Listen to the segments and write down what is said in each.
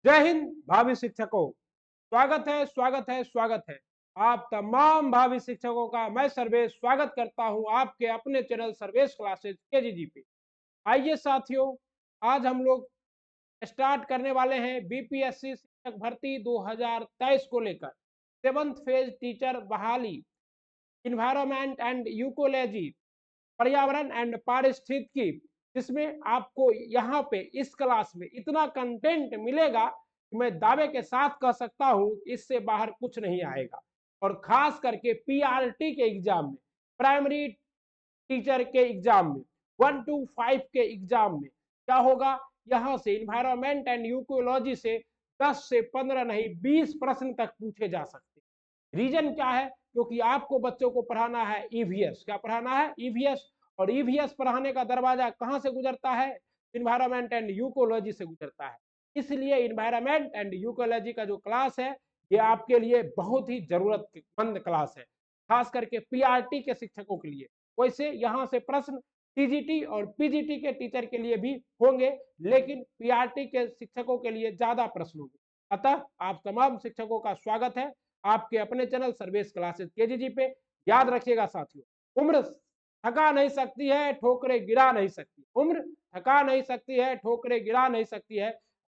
जय हिंद भावी शिक्षकों। स्वागत है स्वागत है स्वागत है आप तमाम भावी शिक्षकों का। मैं सर्वेश स्वागत करता हूं आपके अपने चैनल सर्वेश क्लासेज केजीजी पे। आइए साथियों, आज हम लोग स्टार्ट करने वाले हैं बीपीएससी शिक्षक भर्ती 2023 को लेकर 7th फेज टीचर बहाली, इन्वायरमेंट एंड यूकोलॉजी, पर्यावरण एंड पारिस्थितिकी, जिसमें आपको यहाँ पे इस क्लास में इतना कंटेंट मिलेगा कि मैं दावे के साथ कह सकता हूँ इससे बाहर कुछ नहीं आएगा। और खास करके पीआरटी के एग्जाम में, प्राइमरी टीचर के एग्जाम में, 1 to 5 के एग्जाम में क्या होगा, यहाँ से इन्वायरमेंट एंड यूकोलॉजी से 10 से 15 नहीं 20 प्रश्न तक पूछे जा सकते हैं। रीजन क्या है? क्योंकि आपको बच्चों को पढ़ाना है ईवीएस। क्या पढ़ाना है? ईवीएस। और ईवीएस पढ़ाने का दरवाजा कहाँ से गुजरता है? इन्वायरमेंट एंड यूकोलॉजी से गुजरता है। इसलिए इन्वायरमेंट एंड यूकोलॉजी का जो क्लास है ये आपके लिए बहुत ही जरूरतमंद क्लास है, खास करके पीआरटी के शिक्षकों के लिए। वैसे यहाँ से प्रश्न टीजीटी और पीजीटी के टीचर के लिए भी होंगे, लेकिन पीआरटी के शिक्षकों के लिए ज्यादा प्रश्न होंगे। अतः आप तमाम शिक्षकों का स्वागत है आपके अपने चैनल सर्वेश क्लासेस केजीजी पे। याद रखिएगा साथियों, उम्र थका नहीं सकती है, ठोकरे गिरा नहीं सकती। उम्र थका नहीं सकती है, ठोकरे गिरा नहीं सकती है।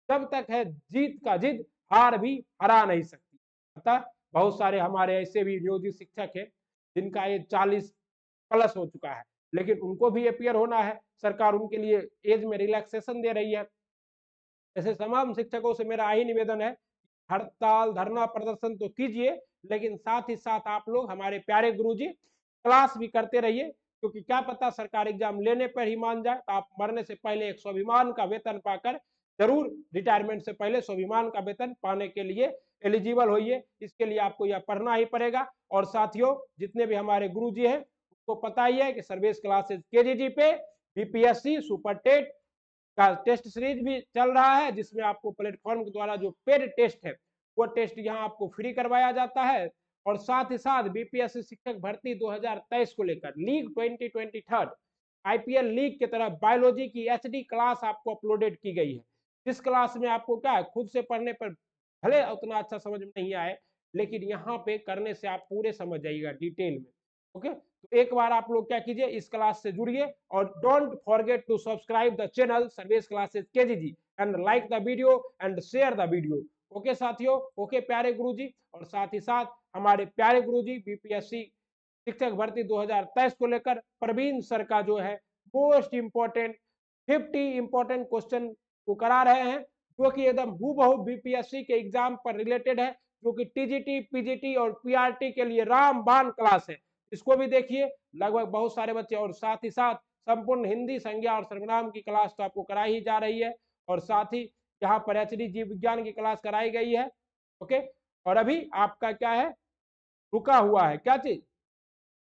जब तक है जीत का जिद, हार भी हरा नहीं सकती। अतः बहुत सारे हमारे ऐसे भी नियोजित शिक्षक है जिनका ये 40 प्लस हो चुका है, लेकिन उनको भी अपियर होना है। सरकार उनके लिए एज में रिलैक्सेशन दे रही है। ऐसे तमाम शिक्षकों से मेरा यही निवेदन है, हड़ताल धरना प्रदर्शन तो कीजिए, लेकिन साथ ही साथ आप लोग हमारे प्यारे गुरुजी क्लास भी करते रहिए, क्योंकि क्या पता सरकार एग्जाम लेने पर ही मान जाए। तो आप मरने से पहले एक स्वाभिमान का वेतन पाकर जरूर रिटायरमेंट से पहले स्वाभिमान का वेतन पाने के लिए एलिजिबल होइए। इसके लिए आपको यह पढ़ना ही पड़ेगा। और साथियों, जितने भी हमारे गुरुजी हैं उनको पता ही है कि सर्विस क्लासेस केजीजी पे बीपीएससी सुपर टेट का टेस्ट सीरीज भी चल रहा है, जिसमें आपको प्लेटफॉर्म के द्वारा जो पेड टेस्ट है वो टेस्ट यहाँ आपको फ्री करवाया जाता है। और साथ ही साथ बीपीएससी शिक्षक भर्ती 2023 को लेकर लीग 2023 आईपीएल लीग की तरह बायोलॉजी की एचडी क्लास आपको अपलोडेड की गई है। इस क्लास में आपको क्या है, खुद से पढ़ने पर भले उतना अच्छा समझ में नहीं आए, लेकिन यहाँ पे करने से आप पूरे समझ जाइएगा डिटेल में। ओके, तो एक बार आप लोग क्या कीजिए, इस क्लास से जुड़िए और don't forget to subscribe the channel service classes KGG and like the video and share the video. Okay साथियों, ओके प्यारे गुरुजी। और साथ ही साथ हमारे प्यारे गुरुजी बीपीएससी शिक्षक भर्ती 2023 को लेकर प्रवीण सर का जो है मोस्ट इंपोर्टेंट 50 इंपोर्टेंट क्वेश्चन को करा रहे हैं, जो कि एकदम हूबहू बीपीएससी के एग्जाम पर रिलेटेड है, जो कि टीजीटी पीजीटी और पीआरटी के लिए रामबाण क्लास है। इसको भी देखिए, लगभग बहुत सारे बच्चे। और साथ ही साथ संपूर्ण हिंदी संज्ञा और सर्वनाम की क्लास तो आपको कराई ही जा रही है, और साथ ही यहाँ पर एचडी जीव विज्ञान की क्लास कराई गई है। ओके, और अभी आपका क्या है, रुका हुआ है क्या चीज,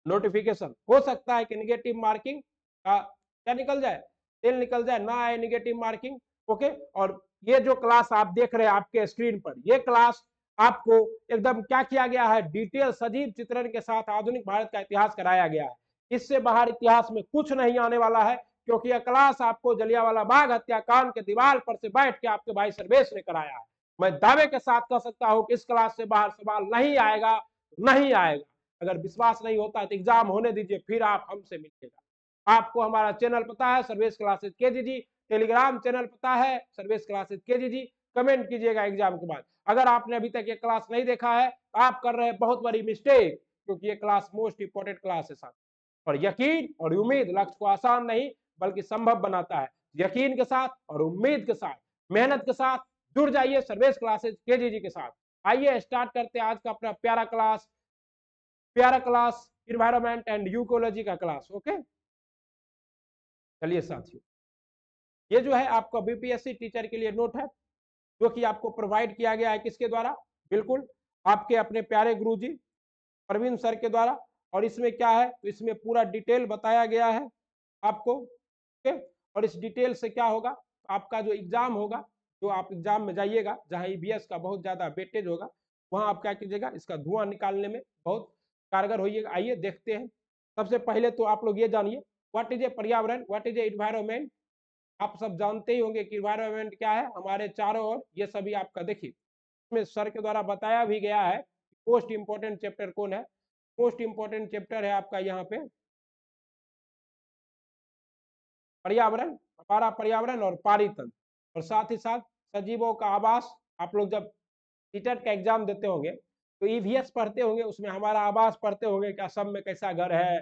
नोटिफिकेशन। हो सकता है कि निगेटिव मार्किंग का क्या निकल जाए, तेल निकल जाए, ना आए निगेटिव मार्किंग। ओके, और ये जो क्लास आप देख रहे हैं आपके स्क्रीन पर, ये क्लास आपको एकदम क्या किया गया है, डिटेल सजीव चित्रण के साथ आधुनिक भारत का इतिहास कराया गया है। इससे बाहर इतिहास में कुछ नहीं आने वाला है, क्योंकि यह क्लास आपको जलियांवाला बाग हत्याकांड के दीवार पर से बैठ के आपके भाई सर्वेश ने कराया है। मैं दावे के साथ कह सकता हूं कि इस क्लास से बाहर सवाल नहीं आएगा, नहीं आएगा। अगर विश्वास नहीं होता तो एग्जाम होने दीजिए, फिर आप हमसे मिलिएगा। आपको हमारा चैनल पता है सर्विस क्लासेस केजीजी, टेलीग्राम चैनल पता है सर्विस क्लासेस केजीजी। कमेंट कीजिएगा एग्जाम के बाद। अगर आपने अभी तक ये क्लास नहीं देखा है तो आप कर रहे हैं बहुत बड़ी मिस्टेक, क्योंकि ये क्लास मोस्ट इंपोर्टेंट क्लास है साथ। और यकीन और उम्मीद लक्ष्य को आसान नहीं बल्कि संभव बनाता है। यकीन के साथ और उम्मीद के साथ, मेहनत के साथ जुड़ जाइए सर्विस क्लासेस केजीजी के साथ। आइए स्टार्ट करते हैं आज का अपना प्यारा क्लास इन्वायरमेंट एंड यूकोलॉजी का क्लास। ओके, चलिए साथियों, ये जो है आपका बीपीएससी टीचर के लिए नोट है, जो कि आपको प्रोवाइड किया गया है किसके द्वारा, बिल्कुल आपके अपने प्यारे गुरुजी प्रवीण सर के द्वारा। और इसमें क्या है, तो इसमें पूरा डिटेल बताया गया है आपको। ओके, और इस डिटेल से क्या होगा, आपका जो एग्जाम होगा, जो आप एग्जाम में जाइएगा जहां ईवीएस का बहुत ज्यादा वेटेज होगा, वहां आप क्या कीजिएगा, इसका धुआं निकालने में बहुत कारगर होइएगा। आइए देखते हैं। सबसे पहले तो आप लोग ये जानिए, व्हाट इज ए पर्यावरण, व्हाट इज ए इन्वायरमेंट। आप सब जानते ही होंगे कि इन्वायरमेंट क्या है, हमारे चारों ओर ये सभी आपका देखिए इसमें सर के द्वारा बताया भी गया है। मोस्ट इंपॉर्टेंट चैप्टर कौन है? मोस्ट इंपॉर्टेंट चैप्टर है आपका यहाँ पे पर्यावरण, हमारा पर्यावरण और पारितंत्र, और साथ ही साथ सजीवों का आवास। आप लोग जब सीटेट का एग्जाम देते होंगे तो ईवीएस पढ़ते होंगे, उसमें हमारा आवास पढ़ते होंगे कि असम में कैसा घर है,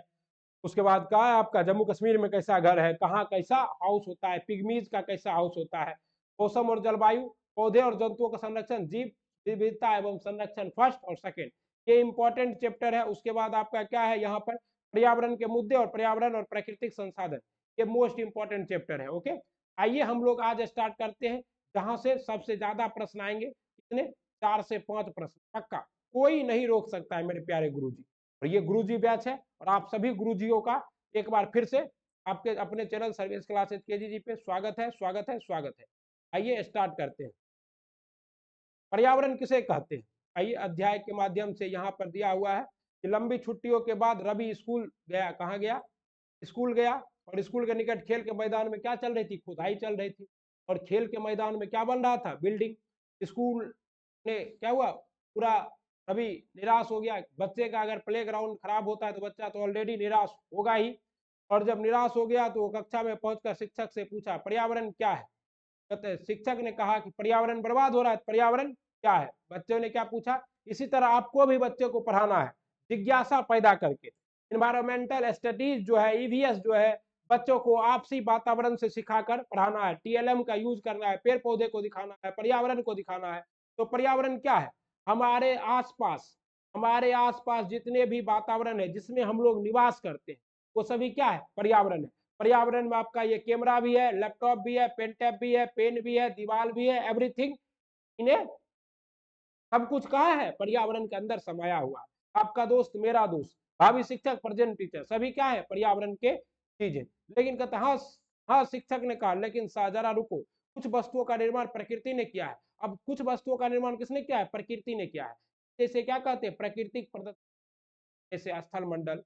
उसके बाद कहा है आपका जम्मू कश्मीर में कैसा घर है, कहाँ कैसा हाउस होता है, पिग्मीज का कैसा हाउस होता है, मौसम और जलवायु, पौधे और जंतुओं का संरक्षण, जीव विविधता एवं संरक्षण फर्स्ट और सेकेंड, ये इंपॉर्टेंट चैप्टर है। उसके बाद आपका क्या है यहाँ पर पर्यावरण के मुद्दे और पर्यावरण और प्राकृतिक संसाधन, ये मोस्ट इंपॉर्टेंट चैप्टर है। ओके, आइए हम लोग आज स्टार्ट करते हैं, जहां से सबसे ज्यादा प्रश्न आएंगे, कितने, 4 से 5 प्रश्न पक्का, कोई नहीं रोक सकता है मेरे प्यारे गुरुजी। और ये गुरुजी बैच है, और आप सभी गुरुजियों का एक बार फिर से आपके अपने चैनल सर्विस क्लासेज केजीजी पे स्वागत है, स्वागत है, स्वागत है। आइए स्टार्ट करते हैं। पर्यावरण किसे कहते हैं? आइए अध्याय के माध्यम से यहाँ पर दिया हुआ है कि लंबी छुट्टियों के बाद रवि स्कूल गया। कहाँ गया? स्कूल गया। और स्कूल के निकट खेल के मैदान में क्या चल रही थी? खुदाई चल रही थी। और खेल के मैदान में क्या बन रहा था? बिल्डिंग। स्कूल ने क्या हुआ, पूरा रवि निराश हो गया। बच्चे का अगर प्ले ग्राउंड खराब होता है तो बच्चा तो ऑलरेडी निराश होगा ही, और जब निराश हो गया तो वो कक्षा में पहुंचकर शिक्षक से पूछा पर्यावरण क्या है? कहते शिक्षक ने कहा कि पर्यावरण बर्बाद हो रहा है, पर्यावरण क्या है? बच्चों ने क्या पूछा? इसी तरह आपको भी बच्चों को पढ़ाना है, जिज्ञासा पैदा करके। इन्वायरमेंटल स्टडीज जो है, ईवीएस जो है, बच्चों को आपसी वातावरण से सिखाकर पढ़ाना है, टीएलएम का यूज करना है, पेड़ पौधे को दिखाना है, पर्यावरण को दिखाना है। तो पर्यावरण क्या है? हमारे आसपास, हमारे आसपास जितने भी वातावरण है जिसमें हम लोग निवास करते हैं, वो सभी क्या है? पर्यावरण है। पर्यावरण में आपका ये कैमरा भी है, लैपटॉप भी है, पेन टैब भी है, पेन भी है, दीवार भी है, एवरीथिंग इन्हें सब कुछ कहाँ है? पर्यावरण के अंदर समाया हुआ। आपका दोस्त, मेरा दोस्त, भावी शिक्षक, प्रेजेंट टीचर, सभी क्या है? पर्यावरण के चीजें। लेकिन कहते हाँ, हाँ शिक्षक ने कहा, लेकिन जरा रुको, कुछ वस्तुओं का निर्माण प्रकृति ने किया है। अब कुछ वस्तुओं का निर्माण किसने किया है? प्रकृति ने किया है। जैसे क्या कहते हैं? प्राकृतिक पदार्थ, जैसे स्थल मंडल,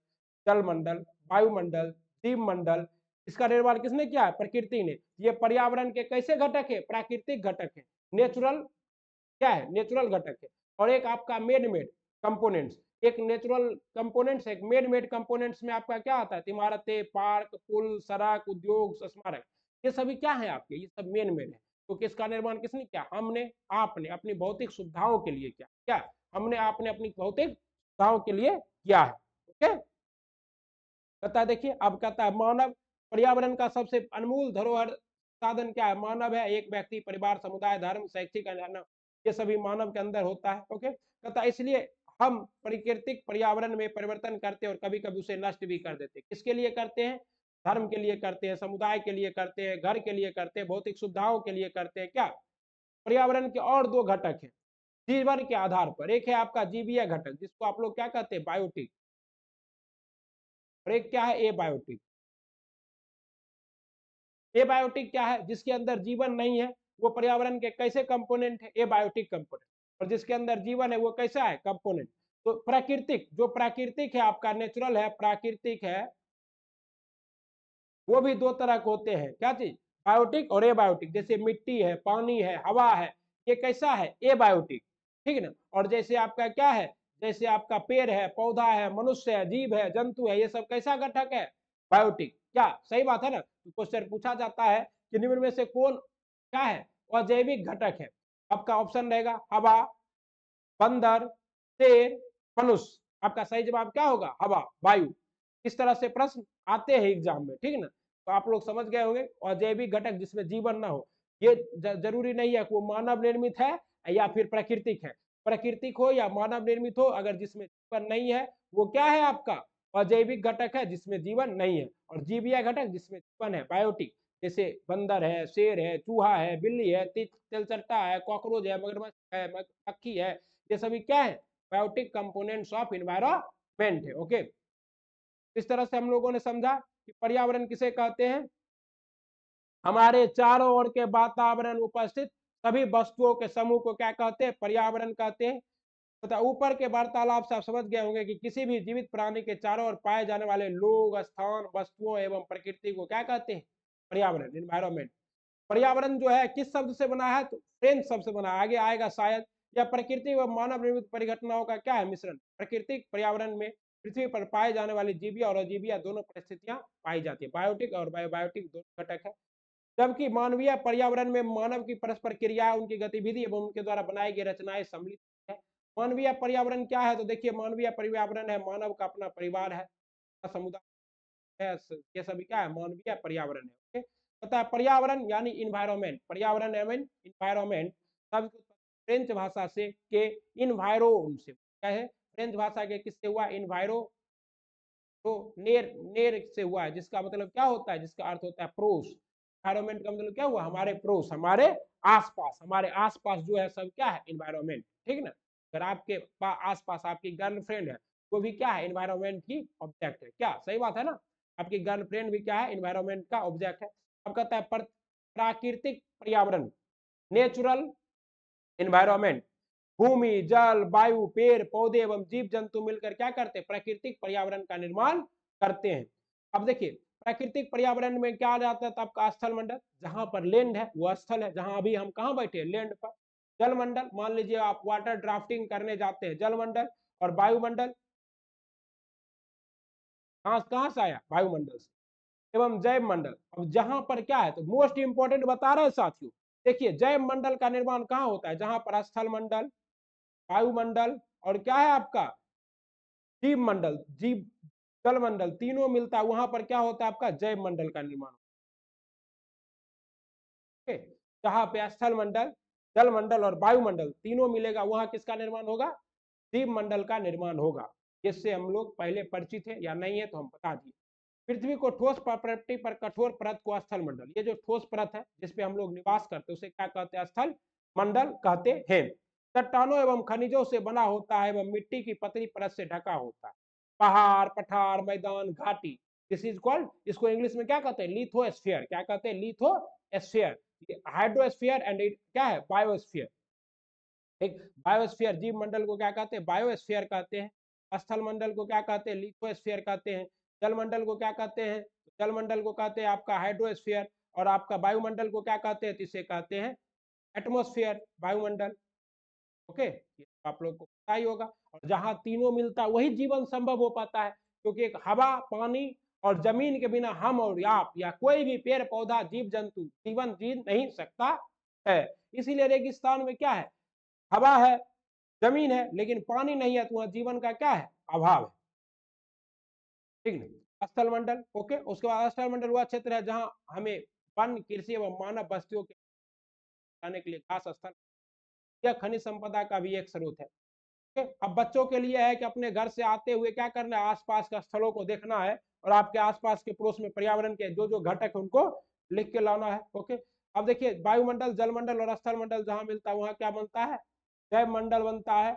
जल मंडल, वायुमंडल, जीव मंडल, इसका निर्माण किसने किया है? प्रकृति ने। ये पर्यावरण के कैसे घटक है? प्राकृतिक घटक है, नेचुरल क्या है? नेचुरल घटक है। और एक आपका मेड मेड कंपोनेंट्स, एक नेचुरल कंपोनेंट्स, एक मेड मेड कंपोनेंट्स में आपका क्या आता है? इमारतें, पार्क, पुल, सड़क, उद्योग, स्मारक, ये सभी क्या है आपके? ये सब मेड मेड है। तो किसका निर्माण किसने किया? हमने, आपने अपनी भौतिक सुविधाओं के लिए किया। क्या? हमने, आपने अपनी भौतिक सुविधाओं के लिए किया है। ओके, कहता है देखिए, अब कहता है मानव, पर्यावरण का सबसे अनमोल धरोहर साधन क्या है? मानव है। एक व्यक्ति, परिवार, समुदाय, धर्म, शैक्षिक, ये सभी मानव के अंदर होता है। ओके, कहता है इसलिए हम प्राकृतिक पर्यावरण में परिवर्तन करते हैं और कभी कभी उसे नष्ट भी कर देते हैं। किसके लिए करते हैं? धर्म के लिए करते हैं, समुदाय के लिए करते हैं, घर के लिए करते हैं, भौतिक सुविधाओं के लिए करते हैं। क्या? पर्यावरण के और दो घटक है जीवन के आधार पर। एक है आपका जीवीय घटक, जिसको आप लोग क्या कहते हैं? बायोटिक। और एक क्या है? एबायोटिक। एबायोटिक क्या है? जिसके अंदर जीवन नहीं है, वो पर्यावरण के कैसे कंपोनेंट है? Abiotic component. और जिसके अंदर जीवन है वो कैसा है? कंपोनेंट। तो प्राकृतिक, जो प्राकृतिक है आपका, नेचुरल है, प्राकृतिक है, वो भी दो तरह के होते हैं। क्या चीज? बायोटिक और एबायोटिक। जैसे मिट्टी है, पानी है, हवा है, ये कैसा है? एबायोटिक। ठीक है ना? और जैसे आपका क्या है? जैसे आपका पेड़ है, पौधा है, मनुष्य है, जीव है, जंतु है, ये सब कैसा घटक है? बायोटिक। क्या सही बात है ना? तो क्वेश्चन पूछा जाता है कि निम्न में से कौन क्या है? अजैविक घटक है। आपका ऑप्शन रहेगा हवा, बंदर, शेर, मनुष्य। आपका सही जवाब क्या होगा? हवा, वायु। इस तरह से प्रश्न आते हैं एग्जाम में। ठीक है ना? तो आप लोग समझ गए होंगे। अजैविक घटक जिसमें जीवन ना हो, ये जरूरी नहीं है कि वो मानव निर्मित है या फिर प्राकृतिक है। प्राकृतिक हो या मानव निर्मित हो, अगर जिसमें जीवन नहीं है, वो क्या है? आपका अजैविक घटक है, जिसमें जीवन नहीं है। और जीवीय घटक जिसमें जीवन है, बायोटिक। जैसे बंदर है, शेर है, चूहा है, बिल्ली है, तिलचट्टा है, कॉकरोच है, मगरमच्छ है, मक्खी है, ये सभी क्या है? बायोटिक कंपोनेंट्स ऑफ इन्वायरमेंट है। ओके, इस तरह से हम लोगों ने समझा कि पर्यावरण किसे कहते हैं? हमारे चारों ओर के वातावरण उपस्थित सभी वस्तुओं के समूह को क्या कहते हैं? पर्यावरण कहते हैं। तथा ऊपर के वार्तालाप से आप समझ गए होंगे कि किसी भी जीवित प्राणी के चारों ओर पाए जाने वाले लोग, स्थान, वस्तुओं एवं प्रकृति को क्या कहते हैं? पर्यावरण, इन्वायरमेंट। पर्यावरण जो है किस शब्द से बना है, तो फ्रेंच शब्द से बना है, आगे आएगा शायद। या प्रकृति व मानव निर्मित परिघटनाओं का क्या है, मिश्रण। प्राकृतिक पर्यावरण में पृथ्वी पर पाए जाने वाली जीवी और अजीविया दोनों परिस्थितियां पाई जाती है, बायोटिक और बायोबायोटिक दोनों घटक है। जबकि मानवीय पर्यावरण में मानव की परस्पर क्रिया, उनकी गतिविधि एवं उनके द्वारा बनाई गई रचनाएं सम्मिलित है। मानवीय पर्यावरण क्या है, तो देखिए मानवीय पर्यावरण है मानव का अपना परिवार है, समुदाय है, ये सभी क्या है, मानवीय पर्यावरण है। ओके, पता है पर्यावरण यानी इन्वायरमेंट, पर्यावरण एवं इन्वायरमेंट शब्द फ्रेंच भाषा से के इन्वायरो से क्या है, फ्रेंच भाषा के किससे हुआ, इन्वायरो, तो नेर नेर से हुआ है, जिसका मतलब क्या होता है, जिसका अर्थ होता है पड़ोस। एनवायरमेंट का मतलब क्या हुआ, हमारे पड़ोस, हमारे आसपास, हमारे आसपास जो है सब क्या है, एनवायरमेंट। ठीक ना, अगर आपके आसपास आपकी गर्लफ्रेंड है, वो भी क्या है, एनवायरमेंट की ऑब्जेक्ट है, क्या सही बात है ना, आपकी गर्लफ्रेंड भी क्या है, एनवायरमेंट का ऑब्जेक्ट है। अब कहता है प्राकृतिक पर्यावरण, नेचुरल एनवायरमेंट, भूमि, जल, वायु, पेड़ पौधे एवं जीव जंतु मिलकर क्या करते हैं, प्राकृतिक पर्यावरण का निर्माण करते हैं। अब देखिए प्राकृतिक पर्यावरण में क्या आ जाता है, तो आपका स्थल मंडल, जहां पर लैंड है वो स्थल है, जहां अभी हम कहां बैठे हैं, लैंड पर। जलमंडल, मान लीजिए आप वाटर ड्राफ्टिंग करने जाते हैं, जलमंडल। और वायुमंडल, कहां से आया, वायुमंडल से। एवं जैव मंडल, अब जहां पर क्या है, तो मोस्ट इंपोर्टेंट बता रहे हैं साथियों, देखिए जैव मंडल का निर्माण कहां होता है, जहां पर स्थल मंडल, वायुमंडल और क्या है आपका जीव मंडल, जीव जल मंडल तीनों मिलता है, वहां पर क्या होता है आपका जैव मंडल का निर्माण। जहां पे स्थल मंडल, जल मंडल और वायुमंडल तीनों मिलेगा, वहां किसका निर्माण होगा, जीव मंडल का निर्माण होगा। जिससे हम लोग पहले परिचित है या नहीं है तो हम बता दिए। पृथ्वी को ठोस प्रॉपर्टी पर कठोर परत को स्थल मंडल, ये जो ठोस परत है जिसपे हम लोग निवास करते हैं उसे क्या कहते हैं, स्थल मंडल कहते हैं। चट्टानों एवं खनिजों से बना होता है एवं मिट्टी की पतली परत से ढका होता है, पहाड़, पठार, मैदान, घाटी, दिस इज कॉल्ड, इसको इंग्लिश में क्या कहते हैं, लिथोस्फीयर, क्या कहते हैं, लिथोस्फीयर, हाइड्रोस्फीयर एंड क्या है, बायोस्फीयर। ठीक, बायोस्फीयर जीव मंडल को क्या कहते हैं, बायोस्फीयर कहते हैं। स्थल मंडल को क्या कहते हैं, लिथोस्फीयर कहते हैं। जल मंडल को क्या कहते हैं, जल मंडल को कहते हैं आपका हाइड्रोस्फीयर। और आपका वायुमंडल को क्या कहते हैं, इसे कहते हैं एटमोस्फीयर, वायुमंडल। ओके, ये आप लोग को पता ही होगा। और जहां तीनों मिलता है वही जीवन संभव हो पाता है, क्योंकि एक हवा, पानी और जमीन के बिना हम और आप या कोई भी पेड़ पौधा जीव जंतु जीवन जी नहीं सकता है। इसीलिए रेगिस्तान में क्या है, हवा है, जमीन है, लेकिन पानी नहीं है, तो वहां जीवन का क्या है, अभाव है। ठीक है, स्थल मंडल। ओके, उसके बाद स्थल मंडल वह क्षेत्र है जहां हमें वन, कृषि एवं मानव बस्तियों के आने के लिए खास स्थल, यह खनिज संपदा का भी एक स्रोत है। ओके, अब बच्चों के लिए है कि अपने घर से आते हुए क्या करना है, आसपास के स्थलों को देखना है और आपके आसपास के पड़ोस में पर्यावरण के जो जो घटक है उनको लिख के लाना है। ओके, अब देखिए वायुमंडल, जलमंडल और स्थल मंडल जहां मिलता है वहां क्या बनता है, जैव मंडल बनता है।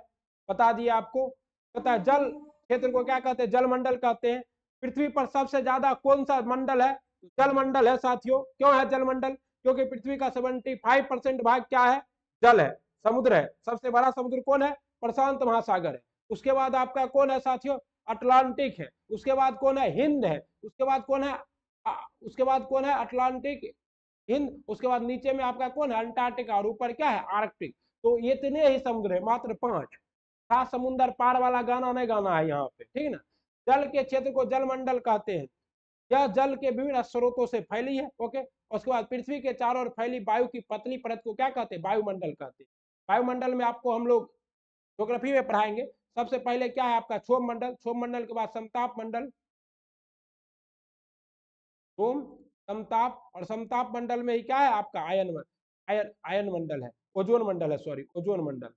बता दिया आपको। पता है जल क्षेत्र को क्या कहते हैं, जलमंडल कहते हैं। पृथ्वी पर सबसे ज्यादा कौन सा मंडल है, जलमंडल है साथियों। क्यों है जलमंडल, क्योंकि पृथ्वी का 75% भाग क्या है, जल है, समुद्र है। सबसे बड़ा समुद्र कौन है, प्रशांत महासागर है। उसके बाद आपका कौन है साथियों, अटलांटिक है। उसके बाद कौन है, हिंद है। उसके बाद कौन है, उसके बाद कौन है, अटलांटिक, हिंद। उसके बाद नीचे में आपका कौन है, अंटार्कटिका। और ऊपर क्या है, आर्कटिक। तो ये इतने ही समुद्र है, मात्र 5। सात समुद्र पार वाला गाना नहीं गाना है यहाँ पे, ठीक है ना। जल के क्षेत्र को जलमंडल कहते हैं। यह जल के विभिन्न स्रोतों से फैली है। ओके, उसके बाद पृथ्वी के चारों ओर फैली वायु की पतली परत को क्या कहते हैं, वायुमंडल कहते हैं। वायुमंडल में आपको हम लोग ज्योग्राफी में पढ़ाएंगे। सबसे पहले क्या है आपका, क्षोभ मंडल। क्षोभ मंडल के बाद समताप मंडल, सोम, समताप। और समताप मंडल में ही क्या है आपका, आयन मंडल है, ओजोन मंडल है, सॉरी ओजोन मंडल।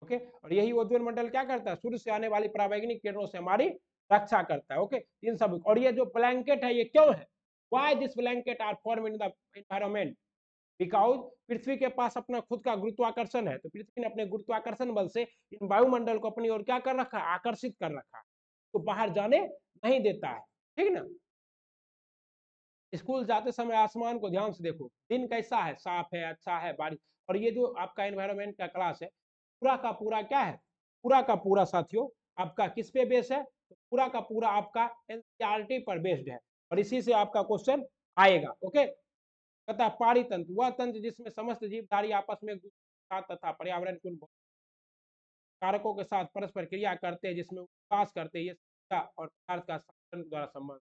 ओके, और यही ओजोन मंडल क्या करता है, सूर्य से आने वाली पराबैंगनी किरणों से हमारी रक्षा करता है। ओके, इन सब। और ये जो ब्लैंकेट है ये क्यों है, why this blanket are form in the environment, because पृथ्वी के पास अपना खुद का गुरुत्वाकर्षण है। तो पृथ्वी ने अपने गुरुत्वाकर्षण बल से इन वायुमंडल को अपनी ओर क्या कर रखा है, आकर्षित कर रखा है, तो बाहर जाने नहीं देता है। ठीक ना। स्कूल जाते समय आसमान को ध्यान से देखो, दिन कैसा है, साफ है, अच्छा है, बारिश। और ये जो आपका एनवायरमेंट का क्लास है, पूरा का पूरा क्या है, पूरा का पूरा साथियों आपका किस पे बेस है, तो पूरा का पूरा आपका एनसीईआरटी पर बेस्ड है। और इसी से आपका क्वेश्चन आएगा। ओके, कहता है पारितंत्र वह तंत्र जिसमें समस्त जीवधारी आपस में एक दूसरे के साथ तथा पर्यावरण के उन कारकों के साथ परस्पर क्रिया करते हैं, जिसमें विकास करते हैं, ये सत्ता और पदार्थ का साधन द्वारा संबंध।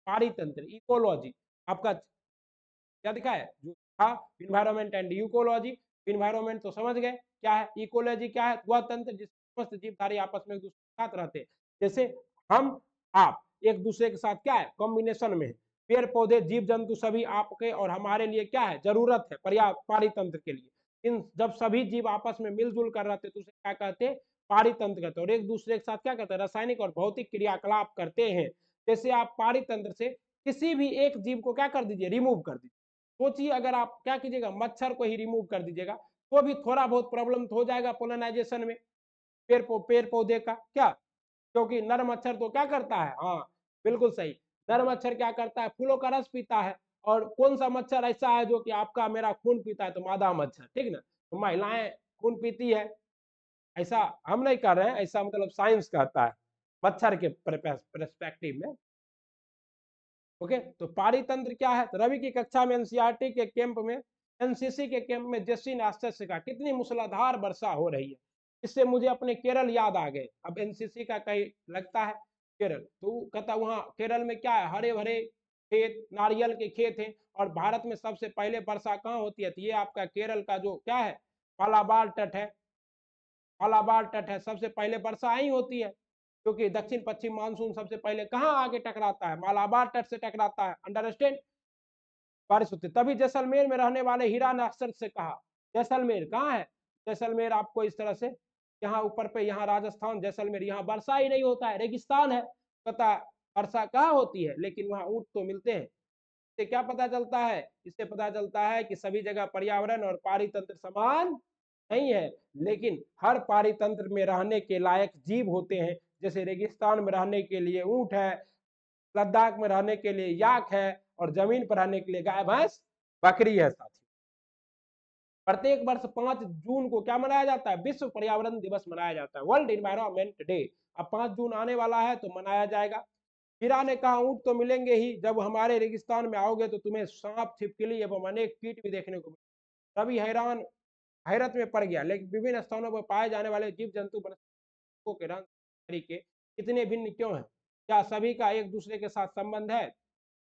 पारितंत्र इकोलॉजी आपका क्या दिखा है जो था, इन्वायरमेंट एंड इकोलॉजी। इन्वायरमेंट तो समझ गए क्या है, इकोलॉजी क्या है, वह तंत्र जिसमें समस्त जीवधारी आपस में एक दूसरे के साथ रहते हैं। जैसे हम आप एक दूसरे के साथ क्या है, कॉम्बिनेशन में है। पेड़ पौधे जीव जंतु सभी आपके और हमारे लिए क्या है, जरूरत है पारितंत्र के लिए। इन जब सभी जीव आपस में मिलजुल कर रहते तो उसे क्या कहते हैं, पारितंत्र कहते हैं। और एक दूसरे के साथ क्या कहते हैं, रासायनिक और भौतिक क्रियाकलाप करते हैं। जैसे आप पारितंत्र से किसी भी एक जीव को क्या कर दीजिए, रिमूव कर दीजिए। सोचिए अगर आप क्या कीजिएगा, मच्छर को ही रिमूव कर दीजिएगा तो भी थोड़ा बहुत प्रॉब्लम तो हो जाएगा पोलनाइजेशन में, पेड़ पौधे का क्या, क्योंकि नर मच्छर तो क्या करता है, हाँ बिल्कुल सही, नर मच्छर क्या करता है, फूलों का रस पीता है। और कौन सा मच्छर ऐसा है जो कि आपका मेरा खून पीता है, तो मादा मच्छर, ठीक ना। तो महिलाएं खून पीती है, ऐसा हम नहीं कर रहे हैं, ऐसा मतलब साइंस कहता है मच्छर के परस्पेक्टिव में। ओके, तो पारितंत्र क्या है, तो रवि की कक्षा में एनसीईआरटी के कैंप में, एनसीसी के कैंप में जस्सी ने आश्चर्य से कहा कितनी मूसलाधार वर्षा हो रही है। इससे मुझे अपने केरल याद आ गए। अब एनसीसी का कहीं लगता है केरल, तो कहता वहाँ केरल में क्या है, हरे भरे खेत, नारियल के खेत हैं। और भारत में सबसे पहले वर्षा कहाँ होती है, तो ये आपका केरल का जो क्या है, मालाबार तट है, मालाबार तट है, सबसे पहले वर्षा ही होती है। क्योंकि दक्षिण पश्चिम मानसून सबसे पहले कहाँ आके टकराता है, मालाबार तट से टकराता है, अंडरस्टैंड, बारिश होती है। तभी जैसलमेर में रहने वाले हीरा ने आश्चर्य से कहा, जैसलमेर कहाँ है, जैसलमेर आपको इस तरह से यहाँ ऊपर पे, यहाँ राजस्थान जैसलमेर, यहाँ वर्षा ही नहीं होता है, रेगिस्तान है। पता वर्षा कहाँ होती है, लेकिन वहाँ ऊंट तो मिलते हैं। इससे क्या पता चलता है, इससे पता चलता है कि सभी जगह पर्यावरण और पारितंत्र समान नहीं है, लेकिन हर पारितंत्र में रहने के लायक जीव होते हैं। जैसे रेगिस्तान में रहने के लिए ऊंट है, लद्दाख में रहने के लिए याक है, और जमीन पर रहने के लिए गाय भैंस बकरी है। साथी प्रत्येक वर्ष 5 जून को क्या मनाया जाता है, विश्व पर्यावरण दिवस मनाया जाता है, वर्ल्ड इन्वायरमेंट डे। अब 5 जून आने वाला है तो मनाया जाएगा। हीरा ने कहा ऊंट तो मिलेंगे ही, जब हमारे रेगिस्तान में आओगे तो तुम्हें सांप, छिपकली एवं अनेक कीट भी देखने को मिलेंगे। रवि हैरत में पड़ गया, लेकिन विभिन्न स्थानों पर पाए जाने वाले जीव जंतु वनस्पतियों के रंग तरीके इतने भिन्न क्यों हैं, क्या सभी का एक दूसरे के साथ संबंध है।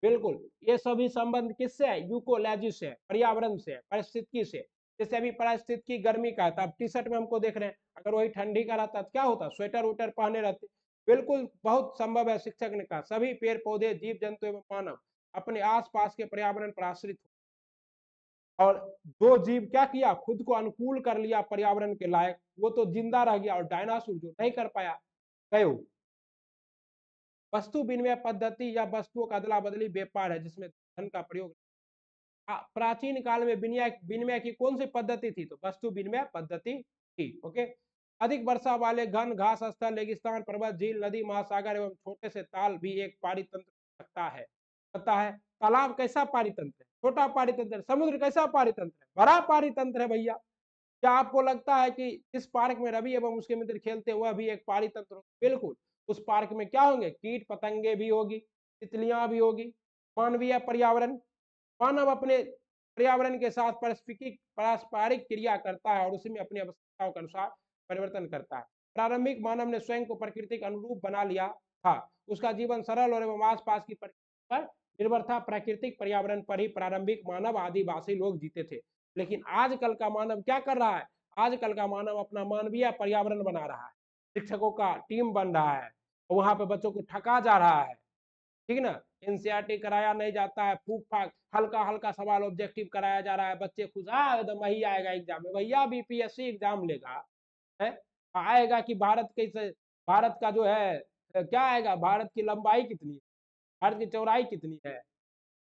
बिल्कुल, ये सभी संबंध किससे है, यूकोलॉजी से, पर्यावरण से, परिस्थिति से। जैसे अभी परिस्थिति गर्मी का था, अब टी शर्ट में हमको देख रहे हैं, अगर वही ठंडी का रहता तो क्या होता, स्वेटर वेटर पहने रहते। बिल्कुल बहुत संभव है, शिक्षक ने कहा सभी पेड़ पौधे जीव जंतु एवं मानव अपने आसपास के पर्यावरण पर आश्रित और जो जीव क्या किया, खुद को अनुकूल कर लिया पर्यावरण के लायक, वो तो जिंदा रह गया, और डायनासोर जो नहीं कर पाया गयो। वस्तु विनिमय पद्धति या वस्तुओं का अदला बदली व्यापार है जिसमें धन का प्रयोग। प्राचीन काल में विनिमय विनिमय की कौन सी पद्धति थी, तो वस्तु विनिमय पद्धति थी। ओके, अधिक वर्षा वाले घन घास स्थल, रेगिस्तान, पर्वत, झील, नदी, महासागर एवं छोटे से ताल भी एक पारितंत्र सकता है। पता है तालाब कैसा पारितंत्र है, छोटा पारितंत्र, समुद्र कैसा पारितंत्र है, बड़ा पारितंत्र है भैया। क्या आपको लगता है कि इस पार्क में रवि एवं उसके मित्र खेलते हुआ भी एक पारितंत्र, बिल्कुल। उस पार्क में क्या होंगे, कीट पतंगे भी होगी, तितलियां भी होगी। मानवीय पर्यावरण, मानव अपने पर्यावरण के साथ पारस्परिक क्रिया करता है और उसी में अपनी आवश्यकताओं के अनुसार परिवर्तन करता है। प्रारंभिक मानव ने स्वयं को प्रकृति के अनुरूप बना लिया था, उसका जीवन सरल और एवं आसपास की प्रकृति पर निर्भर था। प्राकृतिक पर्यावरण पर ही प्रारंभिक मानव आदिवासी लोग जीते थे। लेकिन आजकल का मानव क्या कर रहा है, आजकल का मानव अपना मानवीय पर्यावरण बना रहा है, शिक्षकों का टीम बन रहा है, वहां पे बच्चों को ठगा जा रहा है, ठीक ना। एनसीईआरटी कराया नहीं जाता है, फूक फाक हल्का हल्का सवाल ऑब्जेक्टिव कराया जा रहा है, बच्चे खुश एकदम वही आएगा एग्जाम में, भैया बीपीएससी एग्जाम लेगा है, आएगा कि भारत के, भारत का जो है क्या आएगा, भारत की लंबाई कितनी है, भारत की चौड़ाई कितनी है।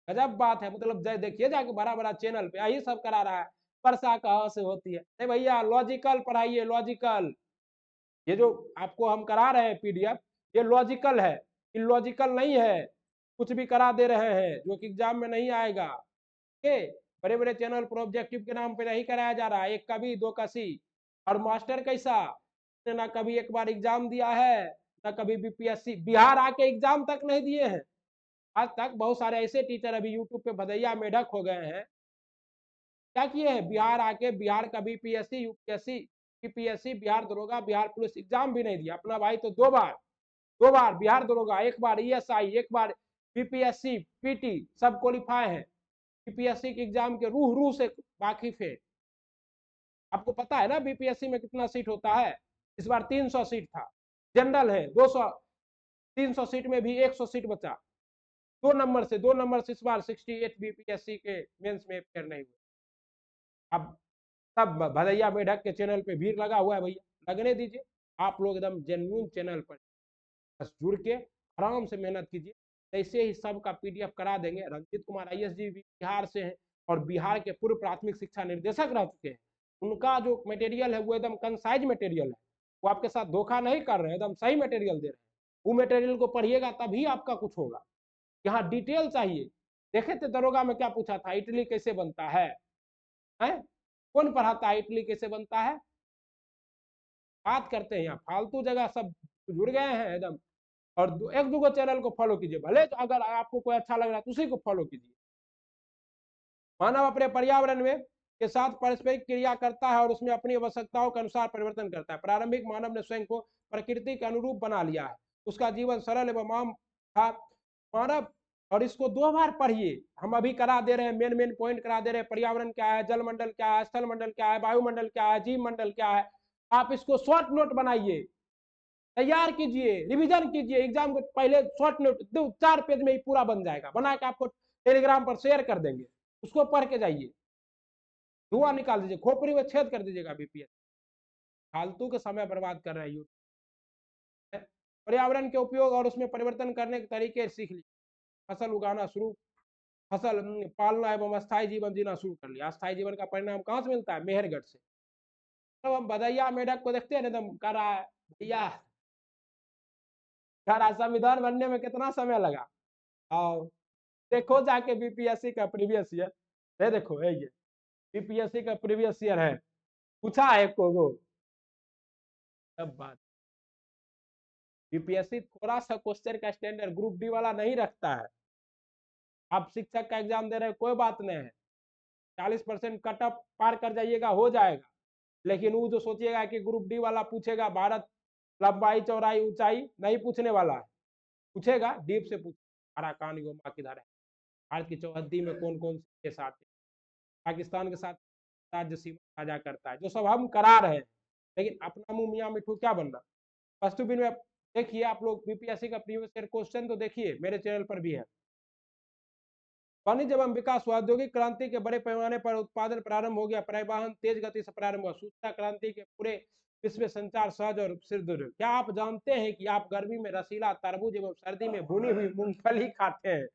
गजब बात है, मतलब देखिए जाके बड़ा बड़ा चैनल पे यही सब करा रहा है, वर्षा कहाँ से होती है, नहीं भैया लॉजिकल पढ़ाइए, लॉजिकल। ये जो आपको हम करा रहे हैं पीडीएफ, ये लॉजिकल है, इलॉजिकल नहीं है, कुछ भी करा दे रहे हैं जो कि एग्जाम में नहीं आएगा। ओके, बड़े बड़े चैनल पर ऑब्जेक्टिव के नाम पे नहीं कराया जा रहा है, एक कभी दो कसी। और मास्टर कैसा, ना कभी एक बार एग्जाम दिया है, ना कभी बीपीएससी बिहार आके एग्जाम तक नहीं दिए हैं आज तक। बहुत सारे ऐसे टीचर अभी यूट्यूब पे भदैया मेढक हो गए हैं, क्या किए हैं, बिहार आके बिहार का बीपीएससी, यूपीएससी, पीपीएससी, बिहार दरोगा, बिहार पुलिस एग्जाम भी नहीं दिया अपना भाई तो 2 बार बिहार दरोगा, 1 बार ईएसआई, 1 बार बीपीएससी, पीटी, सब क्वालिफाई है, बीपीएससी के एग्जाम के रूह से वाकिफ है। आपको पता है ना बीपीएससी में कितना सीट होता है, इस बार 300 सीट था, जनरल है 200, 300 सीट में भी 100 सीट बचा, 2 नंबर से इस बार 68 बीपीएससी के मेंस में अपेयर नहीं हुए। अब सब भदैया मेढक के चैनल पे भीड़ लगा हुआ है भैया, लगने दीजिए, आप लोग एकदम जेन्युइन चैनल पर बस जुड़ के आराम से मेहनत कीजिए, ऐसे ही सबका पीडीएफ करा देंगे। रंजीत कुमार आईएएस जी बिहार से हैं और बिहार के पूर्व प्राथमिक शिक्षा निर्देशक रह चुके हैं, उनका जो मटेरियल है वो एकदम कंसाइज मटेरियल है, वो आपके साथ धोखा नहीं कर रहे हैं, एकदम सही मटेरियल दे रहे हैं। वो मटेरियल को पढ़िएगा तभी आपका कुछ होगा। यहाँ डिटेल चाहिए, देखे थे दरोगा में क्या पूछा था, इडली कैसे बनता है? कौन पढ़ाता है इडली कैसे बनता है? बात करते हैं यहाँ फालतू जगह सब जुड़ गए हैं एकदम। और एक दो चैनल को फॉलो कीजिए, भले तो अगर आपको कोई अच्छा लग रहा है तो उसी को फॉलो कीजिए। मानव अपने पर्यावरण में के साथ पारस्परिक क्रिया करता है और उसमें अपनी आवश्यकताओं के अनुसार परिवर्तन करता है। प्रारंभिक मानव ने स्वयं को प्रकृति के अनुरूप बना लिया है, उसका जीवन सरल एवं आम था। मानव, और इसको 2 बार पढ़िए, हम अभी करा दे रहे हैं, मेन पॉइंट करा दे रहे हैं, पर्यावरण क्या है, जल मंडल क्या है, स्थल मंडल क्या है, वायुमंडल क्या है, जीव मंडल क्या है। आप इसको शॉर्ट नोट बनाइए, तैयार कीजिए, रिवीजन कीजिए, एग्जाम के पहले शॉर्ट नोट 4 पेज में ही पूरा बन जाएगा, बना के आपको टेलीग्राम पर शेयर कर देंगे, उसको पढ़ के जाइए, धुआं निकाल दीजिए, खोपड़ी में छेद कर दीजिएगा बीपीएस। फालतू के समय बर्बाद कर रहे हैं यूट्यूब। पर्यावरण के उपयोग और उसमें परिवर्तन करने के तरीके सीख लीजिए, फसल उगाना शुरू, फसल पालना एवं अस्थायी जीवन जीना शुरू कर लिया। अस्थायी जीवन का परिणाम कहाँ से मिलता है? मेहरगढ़ से। तब हम भदैया मेढक को देखते हैं एकदम कर रहा है भैया, संविधान बनने में कितना समय लगा, और देखो जाके बीपीएससी का प्रीवियस ईयर, ये देखो ये बीपीएससी का प्रीवियस ईयर है, पूछा है को वो सब बात। बीपीएससी थोड़ा सा क्वेश्चन का स्टैंडर्ड ग्रुप डी वाला नहीं रखता है। आप शिक्षक का एग्जाम दे रहे हैं कोई बात नहीं है, 40% कट ऑफ पार कर जाइएगा हो जाएगा, लेकिन वो जो सोचिएगा कि ग्रुप डी वाला पूछेगा भारत लंबाई चौड़ाई ऊंचाई, नहीं पूछने वाला है, पूछेगा डीप से पूछ, अराकान योमा किधर है, भारत की चौहद्दी में कौन कौन से देश आते हैं, पाकिस्तान के साथ राज्य सीमा साझा करता है, जो सब हम करा रहे हैं, लेकिन अपना मुंह मियाँ मिठू क्या बनना। फर्स्ट बिन में देखिए आप लोग बीपीएससी का प्रीवियस ईयर क्वेश्चन तो देखिए, मेरे चैनल पर भी है। वाणिज्य एवं विकास हुआ, औद्योगिक क्रांति के बड़े पैमाने पर उत्पादन प्रारंभ हो गया, परिवहन तेज गति से प्रारंभ हुआ, सूचना क्रांति के पूरे विश्व में संचार सहज और सिद्ध। क्या आप जानते हैं कि आप गर्मी में रसीला तरबूज एवं सर्दी में भुनी हुई मूंगफली खाते हैं?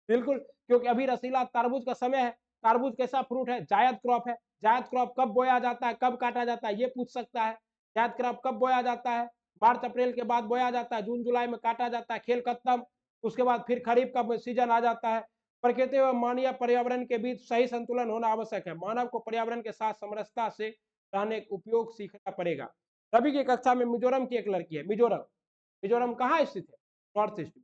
बिल्कुल, क्योंकि अभी रसीला तरबूज का समय है। तरबूज कैसा फ्रूट है? जायद क्रॉप है। जायद क्रॉप कब बोया जाता है, कब काटा जाता है, ये पूछ सकता है। जायद क्रॉप कब बोया जाता है? मार्च अप्रैल के बाद बोया जाता है, जून जुलाई में काटा जाता है, खेल खत्म। उसके बाद फिर खरीफ का सीजन आ जाता है। प्रकृति एवं मानवीय पर्यावरण के बीच सही संतुलन होना आवश्यक है। मानव को पर्यावरण के साथ समरसता से रहने का उपयोग सीखना पड़ेगा। रवि की कक्षा में मिजोरम की एक लड़की है, मिजोरम, मिजोरम कहाँ स्थित है? नॉर्थ ईस्ट में।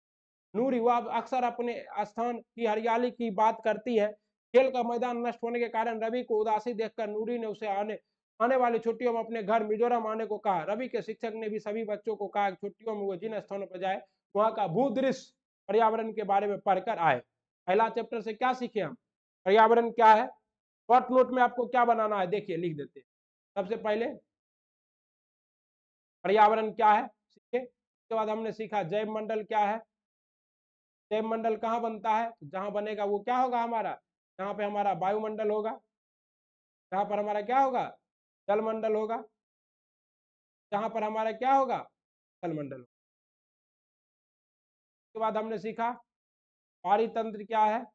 नूरी, वह अक्सर अपने स्थान की हरियाली की बात करती है। खेल का मैदान नष्ट होने के कारण रवि को उदासी देखकर नूरी ने उसे आने वाली छुट्टियों में अपने घर मिजोरम आने को कहा। रवि के शिक्षक ने भी सभी बच्चों को कहा कि छुट्टियों में वो जिन स्थानों पर जाए वहां का भूदृश्य पर्यावरण के बारे में पढ़कर आए। पहला चैप्टर से क्या सीखे हम? पर्यावरण क्या है। शॉर्ट नोट में आपको क्या बनाना है, देखिए लिख देते हैं। सबसे पहले पर्यावरण क्या है सीखे, उसके बाद हमने सीखा जैव मंडल क्या है। जैव मंडल कहाँ बनता है? तो जहां बनेगा वो क्या होगा हमारा, जहां पे हमारा वायुमंडल होगा, जहां पर हमारा क्या होगा, जलमंडल होगा, जहां पर हमारा क्या होगा, स्थलमंडल। उसके बाद हमने सीखा पारितंत्र क्या है,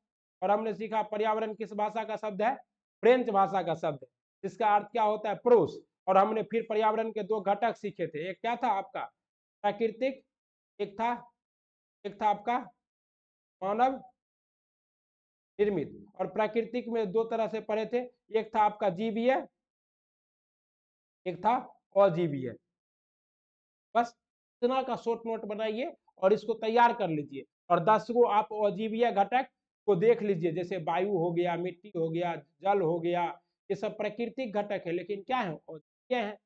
और हमने सीखा पर्यावरण किस भाषा का शब्द है, फ्रेंच भाषा का शब्द है, जिसका अर्थ क्या होता है, प्रोस। और हमने फिर पर्यावरण के 2 घटक सीखे थे, एक क्या था आपका प्राकृतिक, एक था आपका मानव निर्मित। और प्राकृतिक में 2 तरह से पढ़े थे, एक था आपका जीवीय, एक था अजीवीय। बस इतना का शॉर्ट नोट बनाइए और इसको तैयार कर लीजिए, और 10 को आप अजीवीय घटक को देख लीजिए, जैसे वायु हो गया, मिट्टी हो गया, जल हो गया, ये सब प्राकृतिक घटक है, लेकिन क्या है ये है।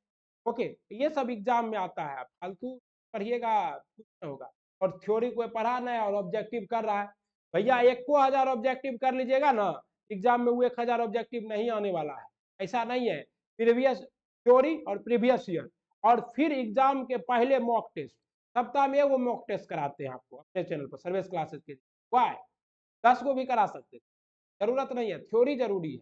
ओके, ये सब एग्जाम में आता है, आप फालतू पढ़िएगा कुछ नहीं होगा। और थ्योरी कोई पढ़ा नहीं और ऑब्जेक्टिव कर रहा है, भैया 1000 ऑब्जेक्टिव कर लीजिएगा ना, एग्जाम में वो 1000 ऑब्जेक्टिव नहीं आने वाला है, ऐसा नहीं है। प्रीवियस थ्योरी और प्रीवियस ईयर, और फिर एग्जाम के पहले मॉक टेस्ट, सप्ताह में वो मॉक टेस्ट कराते हैं आपको अपने चैनल पर सर्विस क्लासेस के। वाई 10 को भी करा सकते, जरूरत नहीं है, थ्योरी जरूरी है।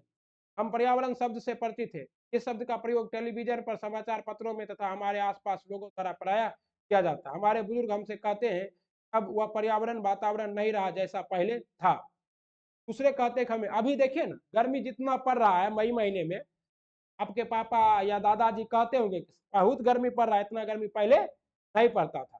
हम पर्यावरण शब्द से परिचित थे, इस शब्द का प्रयोग टेलीविजन पर, समाचार पत्रों में तथा हमारे आसपास लोगों द्वारा प्रायः किया जाता है। हमारे बुजुर्ग हमसे कहते हैं अब वह पर्यावरण वातावरण नहीं रहा जैसा पहले था। दूसरे कहते हैं हमें, अभी देखिए ना गर्मी जितना पड़ रहा है मई महीने में, आपके पापा या दादाजी कहते होंगे बहुत गर्मी पड़ रहा है, इतना गर्मी पहले नहीं पड़ता था।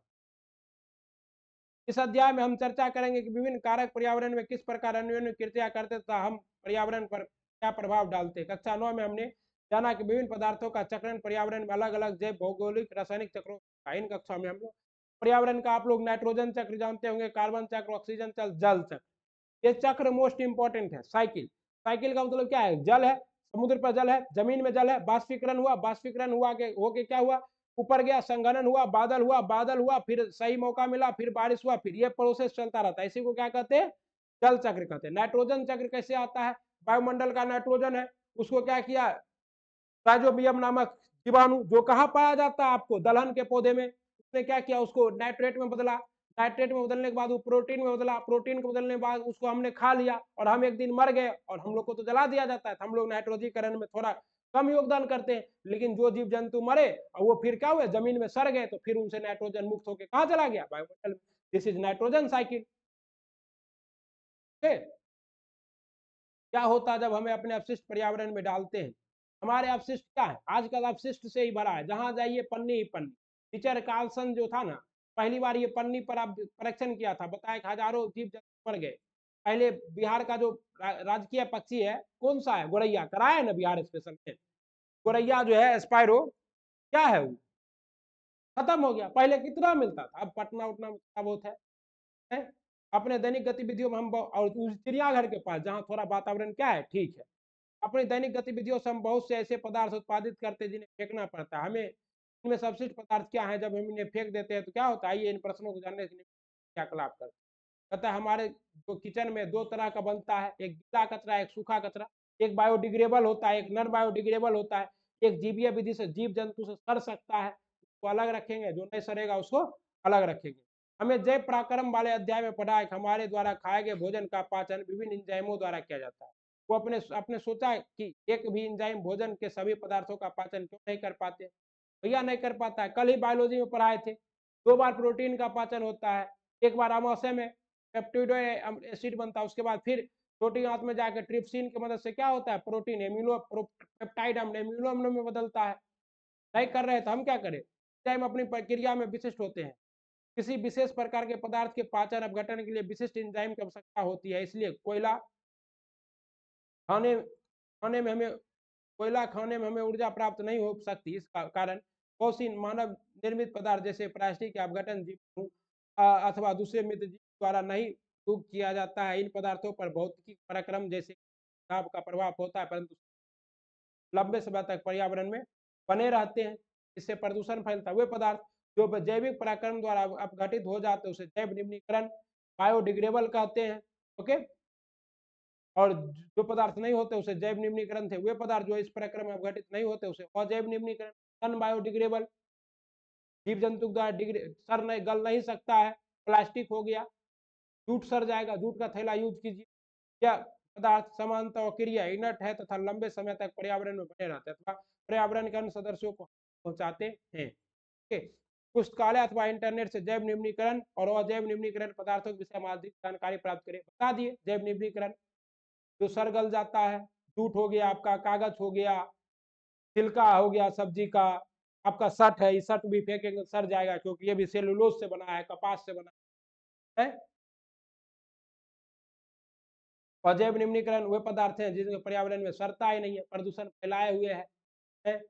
इस अध्याय में हम चर्चा करेंगे कि विभिन्न कारक पर्यावरण में किस प्रकार अन्योन्य क्रिया करते तथा हम पर्यावरण पर क्या प्रभाव डालते हैं। कक्षा 9 में हमने जाना कि विभिन्न पदार्थों का चक्रण पर्यावरण में अलग अलग जैव भौगोलिक रासायनिक चक्रों का। इन कक्षा में हम लोग पर्यावरण का, आप लोग नाइट्रोजन चक्र जानते होंगे, कार्बन चक्र, ऑक्सीजन चक्र, जल चक्र। ये चक्र मोस्ट इंपॉर्टेंट है। साइकिल, साइकिल का मतलब क्या है, जल है, समुद्र पर जल है, जमीन में जल है, बाष्पीकरण हुआ, बाष्पीकरण हुआ के होके क्या हुआ, ऊपर गया, संघनन हुआ, बादल हुआ, बादल हुआ, फिर सही मौका मिला, फिर बारिश हुआ, फिर ये प्रोसेस चलता रहता है, इसी को क्या कहते हैं, जल चक्र कहते हैं। नाइट्रोजन चक्र कैसे आता है, वायुमंडल का नाइट्रोजन है, उसको क्या किया, राइजोबियम नामक जीवाणु जो कहाँ पाया जाता है आपको, दलहन के पौधे में, उसने क्या किया, उसको नाइट्रेट में बदला, नाइट्रेट में बदलने के बाद वो प्रोटीन में बदला, प्रोटीन को बदलने के बाद उसको हमने खा लिया और हम एक दिन मर गए, और हम लोग को तो जला दिया जाता है, हम लोग नाइट्रोजीकरण में थोड़ा कम योगदान करते हैं, लेकिन जो जीव जंतु मरे और वो फिर क्या हुए, जमीन में सड़ गए, तो फिर उनसे नाइट्रोजन मुक्त होकर कहाँ चला गया, वायुमंडल में। This is nitrogen cycle. क्या होता जब हमें अपने अपशिष्ट पर्यावरण में डालते हैं, हमारे अपशिष्ट क्या है, आजकल अपशिष्ट से ही भरा है, जहां जाइए पन्नी ही पन्नी। टीचर कार्लसन जो था ना, पहली बार ये पन्नी पर आप परीक्षण किया था, बताया कि हजारों जीव जंतु मर गए। पहले बिहार का जो राजकीय पक्षी है कौन सा है, गोरैया, कराया है ना बिहार स्पेशल में, गोरैया जो है स्पाइरो, क्या है वो, खत्म हो गया। पहले कितना मिलता था, अब पटना उतना बहुत है। अपने दैनिक गतिविधियों में हम और उस चिड़ियाघर के पास जहाँ थोड़ा वातावरण क्या है ठीक है, अपनी दैनिक गतिविधियों से हम बहुत से ऐसे पदार्थ उत्पादित करते हैं जिन्हें फेंकना पड़ता है हमें। इनमें सबसिट पदार्थ क्या है, जब हम इन्हें फेंक देते हैं तो क्या होता है, आइए इन प्रश्नों को जानने के लिए क्रियाकलाप करते हैं। कहता है हमारे जो किचन में दो तरह का बनता है, एक गीला कचरा, एक सूखा कचरा। एक बायोडिग्रेडेबल होता है, एक नॉन बायोडिग्रेडेबल होता है। एक जीवीय विधि से जीव जंतु से सड़ सकता है, उसको अलग रखेंगे, जो नहीं सड़ेगा उसको अलग रखेंगे। हमें जैव पराक्रम वाले अध्याय में पढ़ा है कि हमारे द्वारा खाए गए भोजन का पाचन विभिन्न इंजाइमों द्वारा किया जाता है। वो अपने अपने सोचा कि एक भी इंजाइम भोजन के सभी पदार्थों का पाचन क्यों नहीं कर पाते, भैया नहीं कर पाता है। कल ही बायोलॉजी में पढ़ाए थे, 2 बार प्रोटीन का पाचन होता है, एक बार अमाशय में पेप्टिडो एसिड बनता है, उसके बाद फिर छोटी आंत में जाकर ट्रिप्सिन की मदद से क्या होता है, प्रोटीन एमिनो पेप्टाइड अम्ल एमिनो अम्ल में बदलता है। नहीं कर रहे तो हम क्या करें, एंजाइम अपनी प्रक्रिया में विशिष्ट होते हैं। किसी विशेष प्रकार के पदार्थ के पाचन अपघटन के लिए विशिष्ट एंजाइम की आवश्यकता होती है, इसलिए खाने खाने में हमें कोयला खाने में हमें ऊर्जा प्राप्त नहीं हो सकती। इस कारण बहुत सी मानव निर्मित पदार्थ जैसे प्लास्टिक का अपघटन जीव अथवा दूसरे मित्र जीव द्वारा नहीं किया जाता है। इन पदार्थों पर भौतिक पराक्रम जैसे का प्रभाव होता है, परंतु लंबे समय तक पर्यावरण में बने रहते हैं, इससे प्रदूषण फैलता है। वे पदार्थ जो जैविक पराक्रम द्वारा अपघटित हो जाते हैं उसे जैव निम्नीकरण बायोडिग्रेडेबल कहते हैं। ओके, और जो पदार्थ नहीं होते उसे जैव निम्नीकरण थे। वे पदार्थ जो इस प्रक्रिया में अपघटित नहीं होते उसे अजैव निम्नीकरण, नॉन बायोडिग्रेडेबल, जीव जंतु द्वारा सर नहीं गल नहीं सकता है। प्लास्टिक हो गया, जूट सर जाएगा, जूट का थैला यूज कीजिए। क्या पदार्थ समानता और क्रिया इनर्ट है तथा लंबे समय तक पर्यावरण में बने रहते हैं अथवा पर्यावरण के अन्य सदस्यों को पहुंचाते हैं। पुस्तकालय अथवा इंटरनेट से जैव निम्नीकरण और अजैव निम्नीकरण पदार्थों के विषय में अधिक जानकारी प्राप्त करें। बता दिए जैव निम्नीकरण जो सर गल जाता है, जूट हो गया आपका, कागज हो गया, छिलका हो गया सब्जी का, आपका सट है, ये सट भी फेंकेंगे सड़ जाएगा क्योंकि ये भी सेलुलोज से बना है, कपास से बना है। अजैव निम्नीकरण वे पदार्थ हैं जिनके पर्यावरण में सड़ता ही नहीं है, प्रदूषण फैलाए हुए है।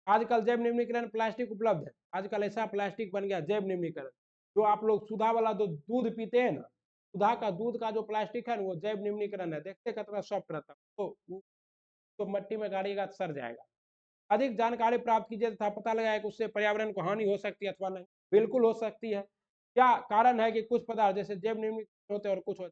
आजकल जैव निम्नीकरण प्लास्टिक उपलब्ध है, आजकल ऐसा प्लास्टिक बन गया जैव निम्नीकरण। जो आप लोग सुधा वाला दूध पीते हैं ना, सुधा का दूध का जो प्लास्टिक है वो जैव निम्नीकरण है, देखते कितना सॉफ्ट रहता है। तो तो मिट्टी में गाड़िएगा तो सड़ जाएगा। अधिक जानकारी प्राप्त कीजिए तथा पता लगाए कि उससे पर्यावरण को हानि हो सकती है अथवा नहीं। बिल्कुल हो सकती है। क्या कारण है कि कुछ पदार्थ जैसे जैव निम्नीकरण होते हैं और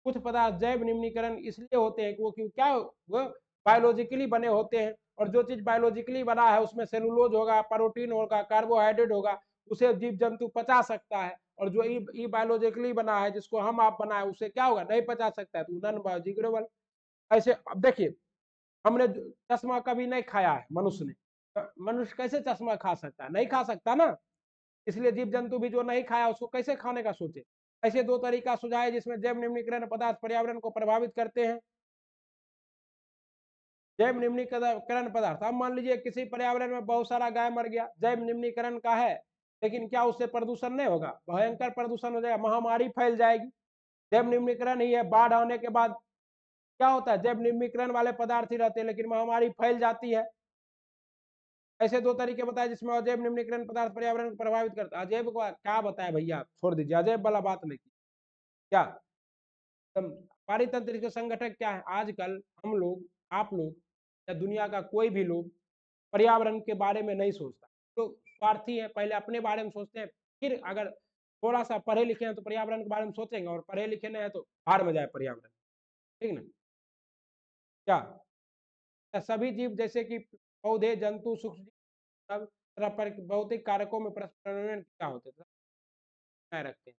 कुछ पदार्थ जैव निम्नीकरण इसलिए होते हैं कि वो क्या वो बायोलॉजिकली बने होते हैं, और जो चीज बायोलॉजिकली बना है उसमें सेलुलोज होगा, प्रोटीन होगा, कार्बोहाइड्रेट होगा, उसे जीव जंतु पचा सकता है। और जो ई बायोलॉजिकली बना है, जिसको हम आप बनाए, उसे क्या होगा, नहीं पचा सकता है, तो नॉन बायोडिग्रेडेबल। ऐसे अब देखिए, हमने चश्मा कभी नहीं खाया है मनुष्य ने, तो मनुष्य कैसे चश्मा खा सकता है? नहीं खा सकता ना। इसलिए जीव जंतु भी जो नहीं खाया उसको कैसे खाने का सोचे। ऐसे दो तरीका सुझाए जिसमें जैव निम्नीकरण पदार्थ पर्यावरण को प्रभावित करते हैं। जैव निम्नीकरण पदार्थ, अब मान लीजिए किसी पर्यावरण में बहुत सारा गाय मर गया, जैव निम्नीकरण का है, लेकिन क्या उससे प्रदूषण नहीं होगा? भयंकर प्रदूषण हो जाएगा, महामारी फैल जाएगी। जैव निम्नीकरण ही है, बाढ़ आने के बाद क्या होता है, जैव निम्नीकरण वाले पदार्थ ही रहते हैं, लेकिन महामारी फैल जाती है। ऐसे दो तरीके बताए जिसमें अजैव निम्नीकरण पदार्थ पर्यावरण को प्रभावित करता है। अजैव को क्या बताया भैया, छोड़ दीजिए, अजैव वाला बात नहीं की। क्या पारितंत्र के संगठक क्या है? आजकल हम लोग, आप लोग या दुनिया का कोई भी लोग पर्यावरण के बारे में नहीं सोचता। तो स्वार्थी है, पहले अपने बारे में सोचते हैं, फिर अगर थोड़ा सा पढ़े लिखे हैं तो पर्यावरण के बारे में सोचेंगे, और पढ़े लिखे नहीं है तो हार में जाए पर्यावरण। ठीक ना? क्या सभी जीव जैसे कि पौधे, जंतु, सूक्ष्म सब तरह भौतिक कारकों में परस्पर क्या होते हैं, रखते हैं।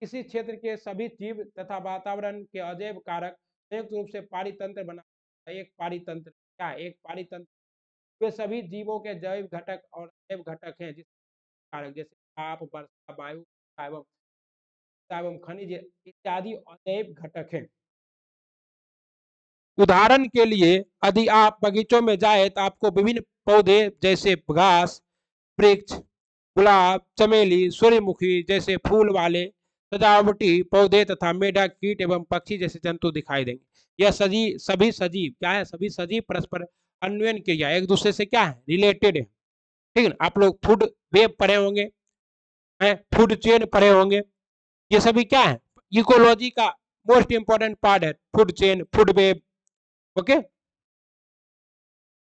किसी क्षेत्र के सभी जीव तथा वातावरण के अजैव कारक संयुक्त रूप से पारितंत्र बना। एक पारितंत्र क्या है? एक पारितंत्र वे सभी जीवों के जैव घटक और अजैव घटक हैं, जिस कारक जैसे ताप, वर्षा, वायु एवं खनिज इत्यादि अजैव घटक हैं। उदाहरण के लिए यदि आप बगीचों में जाए तो आपको विभिन्न पौधे जैसे घास, वृक्ष, गुलाब, चमेली, सूर्यमुखी जैसे फूल वाले सजावटी पौधे तथा मेढक, कीट एवं पक्षी जैसे जंतु दिखाई देंगे। यह सभी सजीव क्या है? सभी सजीव परस्पर अन्वयन क्रिया, एक दूसरे से क्या है, रिलेटेड है। ठीक है, आप लोग फूड वेब पढ़े होंगे, फूड चेन पढ़े होंगे। ये सभी क्या है? इकोलॉजी का मोस्ट इंपॉर्टेंट पार्ट है, food chain, food web. Okay.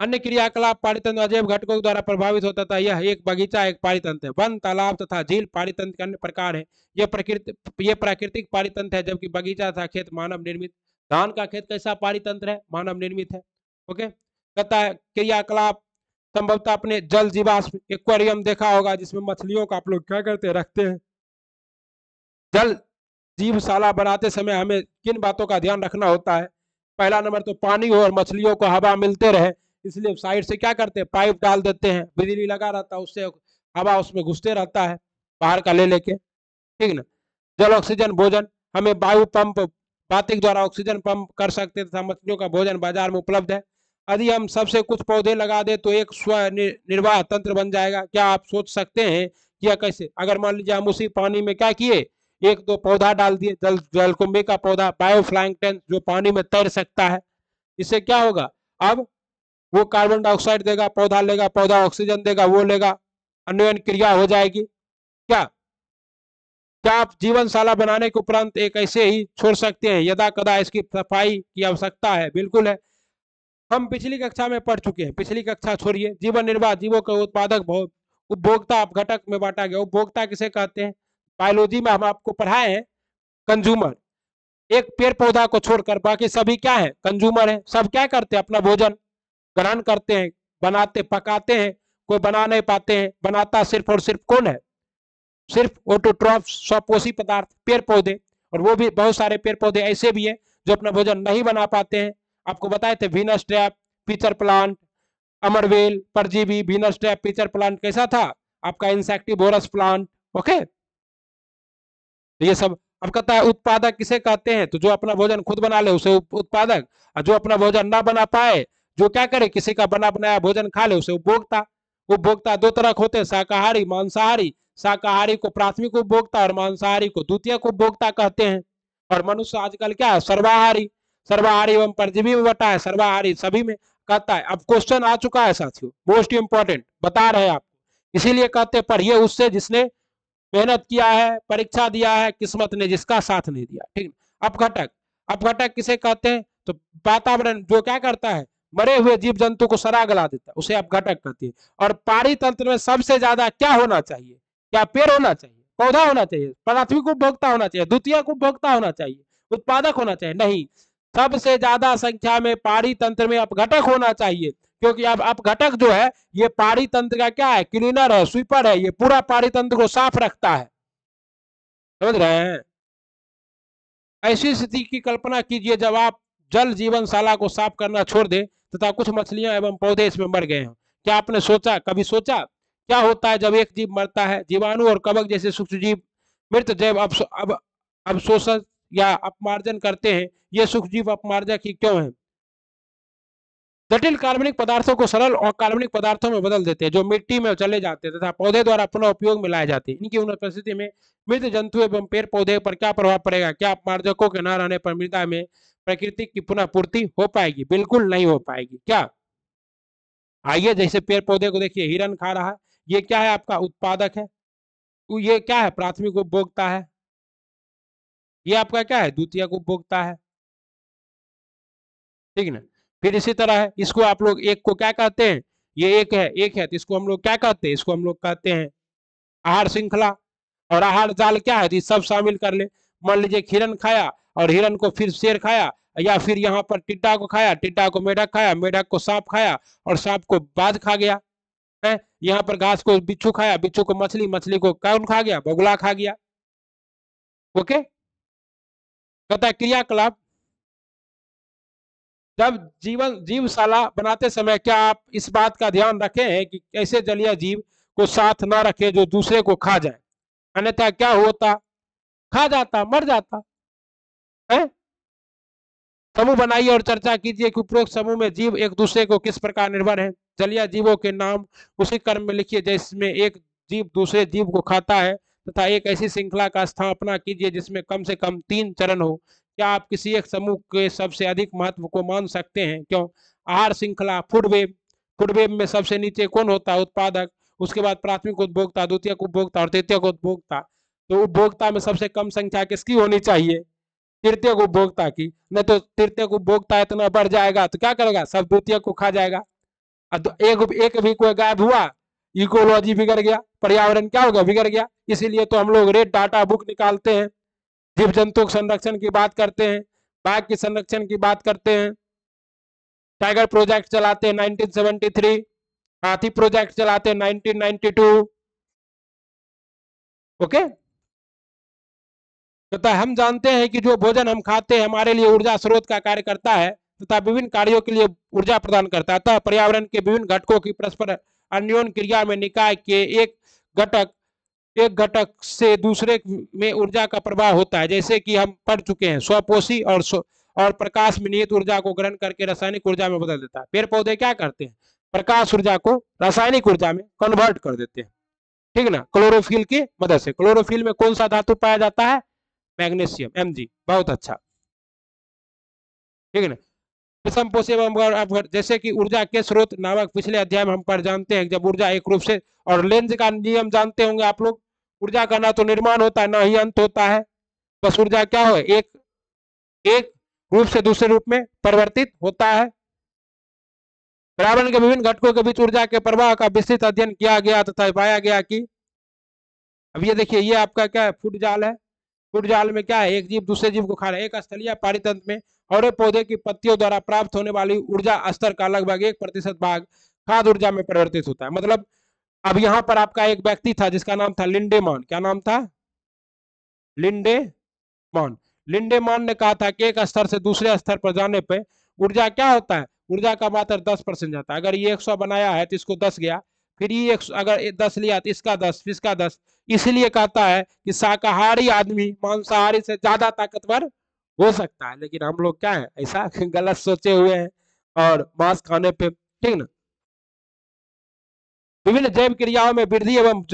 अन्य क्रियाकलाप पारितंत्र अजैव घटकों द्वारा प्रभावित होता था। यह एक बगीचा एक पारितंत्र है। वन, तालाब तथा झील पारितंत्र के अन्य प्रकार है। यह प्राकृतिक पारितंत्र है, जबकि बगीचा तथा खेत मानव निर्मित। धान का खेत कैसा पारितंत्र है? मानव निर्मित है। ओके। कहता है क्रियाकलाप संभवतः अपने जल जीवाश्म एक्वेरियम देखा होगा, जिसमें मछलियों का आप लोग क्या करते हैं, रखते हैं। जल जीवशाला बनाते समय हमें किन बातों का ध्यान रखना होता है? पहला नंबर तो पानी हो और मछलियों को हवा मिलते रहे, इसलिए साइड से क्या करते हैं, पाइप डाल देते हैं, बिजली लगा रहता है, उससे हवा उसमें घुसते रहता है बाहर का ले लेके। ठीक ना? जल, ऑक्सीजन, भोजन, हमें वायु पंप बातिक द्वारा ऑक्सीजन पंप कर सकते हैं तथा मछलियों का भोजन बाजार में उपलब्ध है। यदि हम सबसे कुछ पौधे लगा दे तो एक स्व निर्वाह तंत्र बन जाएगा। क्या आप सोच सकते हैं कि यह कैसे? अगर मान लीजिए हम उसी पानी में क्या किए, एक दो पौधा डाल दिए, जलकुंभी का पौधा, बायोप्लैंक्टन जो पानी में तैर सकता है, इससे क्या होगा, अब वो कार्बन डाइऑक्साइड देगा, पौधा लेगा, पौधा ऑक्सीजन देगा, वो लेगा, अन्वयन क्रिया हो जाएगी। क्या क्या आप जीवनशाला बनाने के उपरांत एक ऐसे ही छोड़ सकते हैं? यदा कदा इसकी सफाई की आवश्यकता है। बिल्कुल है। हम पिछली कक्षा में पढ़ चुके हैं, पिछली कक्षा छोड़िए। जीवन निर्वाह जीवों के उत्पादक उपभोक्ता घटक में बांटा गया। उपभोक्ता किसे कहते हैं? बायोलॉजी में हम आपको पढ़ाए हैं कंज्यूमर। एक पेड़ पौधा को छोड़कर बाकी सभी क्या है, कंज्यूमर है। सब क्या करते हैं, अपना भोजन ग्रहण करते हैं, बनाते पकाते हैं। कोई बना नहीं पाते हैं, बनाता सिर्फ और सिर्फ कौन है? सिर्फ ऑटोट्रॉफ, स्वपोषी पदार्थ, पेड़ पौधे। और वो भी बहुत सारे पेड़ पौधे ऐसे भी हैं जो अपना भोजन नहीं बना पाते हैं। आपको बताए थे वीनस ट्रैप, पिचर प्लांट, अमरवेल, परजीवी, वीनस ट्रैप, पिचर प्लांट कैसा था आपका, इंसेक्टिवोरस प्लांट। ओके, ये सब। अब कहता है उत्पादक किसे कहते हैं? तो जो अपना भोजन खुद बना ले उसे उत्पादक, और जो अपना भोजन ना बना पाए, जो क्या करे, किसी का बना बनाया भोजन खा ले, उसे उपभोक्ता। उपभोक्ता दो तरह होते हैं, शाकाहारी, मांसाहारी। शाकाहारी को प्राथमिक उपभोक्ता और मांसाहारी को द्वितीयक उपभोक्ता कहते हैं। और मनुष्य आजकल क्या है, सर्वाहारी। सर्वाहारी एवं परजीवी में बटा है, सर्वाहारी सभी में कहता है। अब क्वेश्चन आ चुका है साथियों, मोस्ट इंपॉर्टेंट बता रहे हैं आपको, इसीलिए कहते हैं पढ़िए उससे जिसने मेहनत किया है, परीक्षा दिया है, किस्मत ने जिसका साथ नहीं दिया। ठीक। अपघटक, अपघटक किसे कहते हैं? तो वातावरण जो क्या करता है, मरे हुए जीव जंतु को सड़ा गला देता है, उसे आप घटक कहते हैं। और पारितंत्र में सबसे ज्यादा क्या होना चाहिए? क्या पेड़ होना चाहिए, पौधा होना चाहिए, प्राथमिक उपभोक्ता होना चाहिए, द्वितीयक उपभोक्ता होना चाहिए, उत्पादक होना चाहिए? नहीं, सबसे ज्यादा संख्या में पारितंत्र में अपघटक होना चाहिए, क्योंकि अब अपघटक जो है ये पारितंत्र का क्या है? क्लीनर है, स्वीपर है, ये पूरा पारितंत्र को साफ रखता है। समझ रहे हैं? ऐसी स्थिति की कल्पना कीजिए जब आप जल जीवनशाला को साफ करना छोड़ दे तथा कुछ मछलियां एवं पौधे इसमें मर गए हैं। क्या आपने सोचा, कभी सोचा क्या होता है जब एक जीव मरता है? जीवाणु और कवक जैसे सूक्ष्म जीव मृत जैव अवशोषण या अपमार्जन करते हैं। ये सूक्ष्म जीव अपमार्जक ही क्यों है? जटिल कार्बनिक पदार्थों को सरल और कार्बनिक पदार्थों में बदल देते हैं, जो मिट्टी में चले जाते हैं तथा पौधे द्वारा पुनः उपयोग में लाए जाते हैं। इनकी अनुपस्थिति में मृत जंतु एवं पेड़ पौधे पर क्या प्रभाव पड़ेगा? क्या अपमार्जकों के न रहने पर मृदा में प्रकृति की पुनः पूर्ति हो पाएगी? बिल्कुल नहीं हो पाएगी। क्या? आइए, जैसे पेड़ पौधे को देखिए, हिरन खा रहा है, ये क्या है? आपका उत्पादक है। ये क्या है? प्राथमिक उपभोक्ता है। ये आपका क्या है? द्वितीयक उपभोक्ता है। ठीक ना? फिर इसी तरह है, इसको आप लोग एक को क्या कहते हैं? ये एक है तो इसको हम लोग क्या कहते हैं? इसको हम लोग कहते हैं आहार श्रृंखला। और आहार जाल क्या है? सब शामिल कर ले। मान लीजिए हिरन खाया और हिरन को फिर शेर खाया, या फिर यहाँ पर टिड्डा को खाया, टिड्डा को मेढक खाया, मेढक को सांप खाया और सांप को बाज खा गया है। यहाँ पर घास को बिच्छू खाया, बिच्छू को मछली, मछली को कौन खा गया? बगुला खा गया। ओके, कहता है क्रियाकलाप। जब जीवशाला बनाते समय क्या आप इस बात का ध्यान रखे हैं कि ऐसे जलीय जीव को साथ ना रखे जो दूसरे को खा जाए? अन्यथा क्या होता? खा जाता, मर जाता है। समूह बनाइए और चर्चा कीजिए कि उपरोक्त समूह में जीव एक दूसरे को किस प्रकार निर्भर है। जलीय जीवों के नाम उसी क्रम में लिखिए जिसमें एक जीव दूसरे जीव को खाता है, तथा एक ऐसी श्रृंखला का स्थापना कीजिए जिसमें कम से कम 3 चरण हो। क्या आप किसी एक समूह के सबसे अधिक महत्व को मान सकते हैं? क्यों? आहार श्रृंखला, फूड वेब। फूड वेब में सबसे नीचे कौन होता है? उत्पादक। उसके बाद प्राथमिक उपभोक्ता, द्वितीयक उपभोक्ता और तृतीयक उपभोक्ता। तो उपभोक्ता में सबसे कम संख्या किसकी होनी चाहिए? तृतीयक उपभोक्ता की। नहीं तो तृतीयक उपभोक्ता इतना बढ़ जाएगा तो क्या करेगा? सब द्वितीयक को खा जाएगा। एक भी कोई गायब हुआ, इकोलॉजी बिगड़ गया, पर्यावरण क्या हो गया? बिगड़ गया। इसीलिए तो हम लोग रेड डाटा बुक निकालते हैं, जीव जंतु संरक्षण की बात करते हैं, बाघ के संरक्षण की बात करते हैं, टाइगर प्रोजेक्ट चलाते हैं 1973, हाथी प्रोजेक्ट चलाते हैं 1992। ओके, तथा हम जानते हैं कि जो भोजन हम खाते हैं हमारे लिए ऊर्जा स्रोत का कार्य करता है तथा विभिन्न कार्यों के लिए ऊर्जा प्रदान करता है। अतः पर्यावरण के विभिन्न घटकों की परस्पर अन्योन्य क्रिया में निकाय के एक घटक से दूसरे में ऊर्जा का प्रवाह होता है। जैसे कि हम पढ़ चुके हैं, स्वपोषी और प्रकाश में निहित ऊर्जा को ग्रहण करके रासायनिक ऊर्जा में बदल देता है। पेड़ पौधे क्या करते हैं? प्रकाश ऊर्जा को रासायनिक ऊर्जा में कन्वर्ट कर देते हैं। ठीक ना? क्लोरोफिल की मदद से। क्लोरोफिल में कौन सा धातु पाया जाता है? Magnesium, Mg। बहुत अच्छा, ठीक है ना? जैसे कि ऊर्जा के स्रोत नामक पिछले अध्याय में हम पढ़ जानते हैं, जब ऊर्जा एक रूप से, और लेंज का नियम जानते होंगे आप लोग, ऊर्जा का ना तो निर्माण होता है ना ही अंत होता है, बस ऊर्जा क्या हो, एक रूप से दूसरे रूप में परिवर्तित होता है। पर्यावरण के विभिन्न घटकों के बीच ऊर्जा के प्रवाह का विस्तृत अध्ययन किया गया तथा पाया गया कि, अब ये देखिए, ये आपका क्या है? फूड जाल है। फूड जाल में क्या है? एक जीव दूसरे जीव को खा रहा है। एक स्थलीय पारितंत्र में हरे पौधे की पत्तियों द्वारा प्राप्त होने वाली ऊर्जा स्तर का लगभग 1% भाग खाद्य ऊर्जा में परिवर्तित होता है। मतलब अब यहाँ पर आपका एक व्यक्ति था जिसका नाम था लिंडेमान। क्या नाम था? लिंडेमान। लिंडेमान ने कहा था कि एक स्तर से दूसरे स्तर पर जाने पर ऊर्जा क्या होता है? ऊर्जा का मात्र 10% जाता है। अगर ये 100 बनाया है तो इसको 10 गया, फिर ये अगर 10 लिया तो इसका 10, इसका 10। इसलिए कहता है कि शाकाहारी आदमी मांसाहारी से ज्यादा ताकतवर हो सकता है। लेकिन हम लोग क्या है, ऐसा गलत सोचे हुए हैं और मांस खाने पे, ठीक ना? विभिन्न जैव क्रियाओं में वृद्धि एवं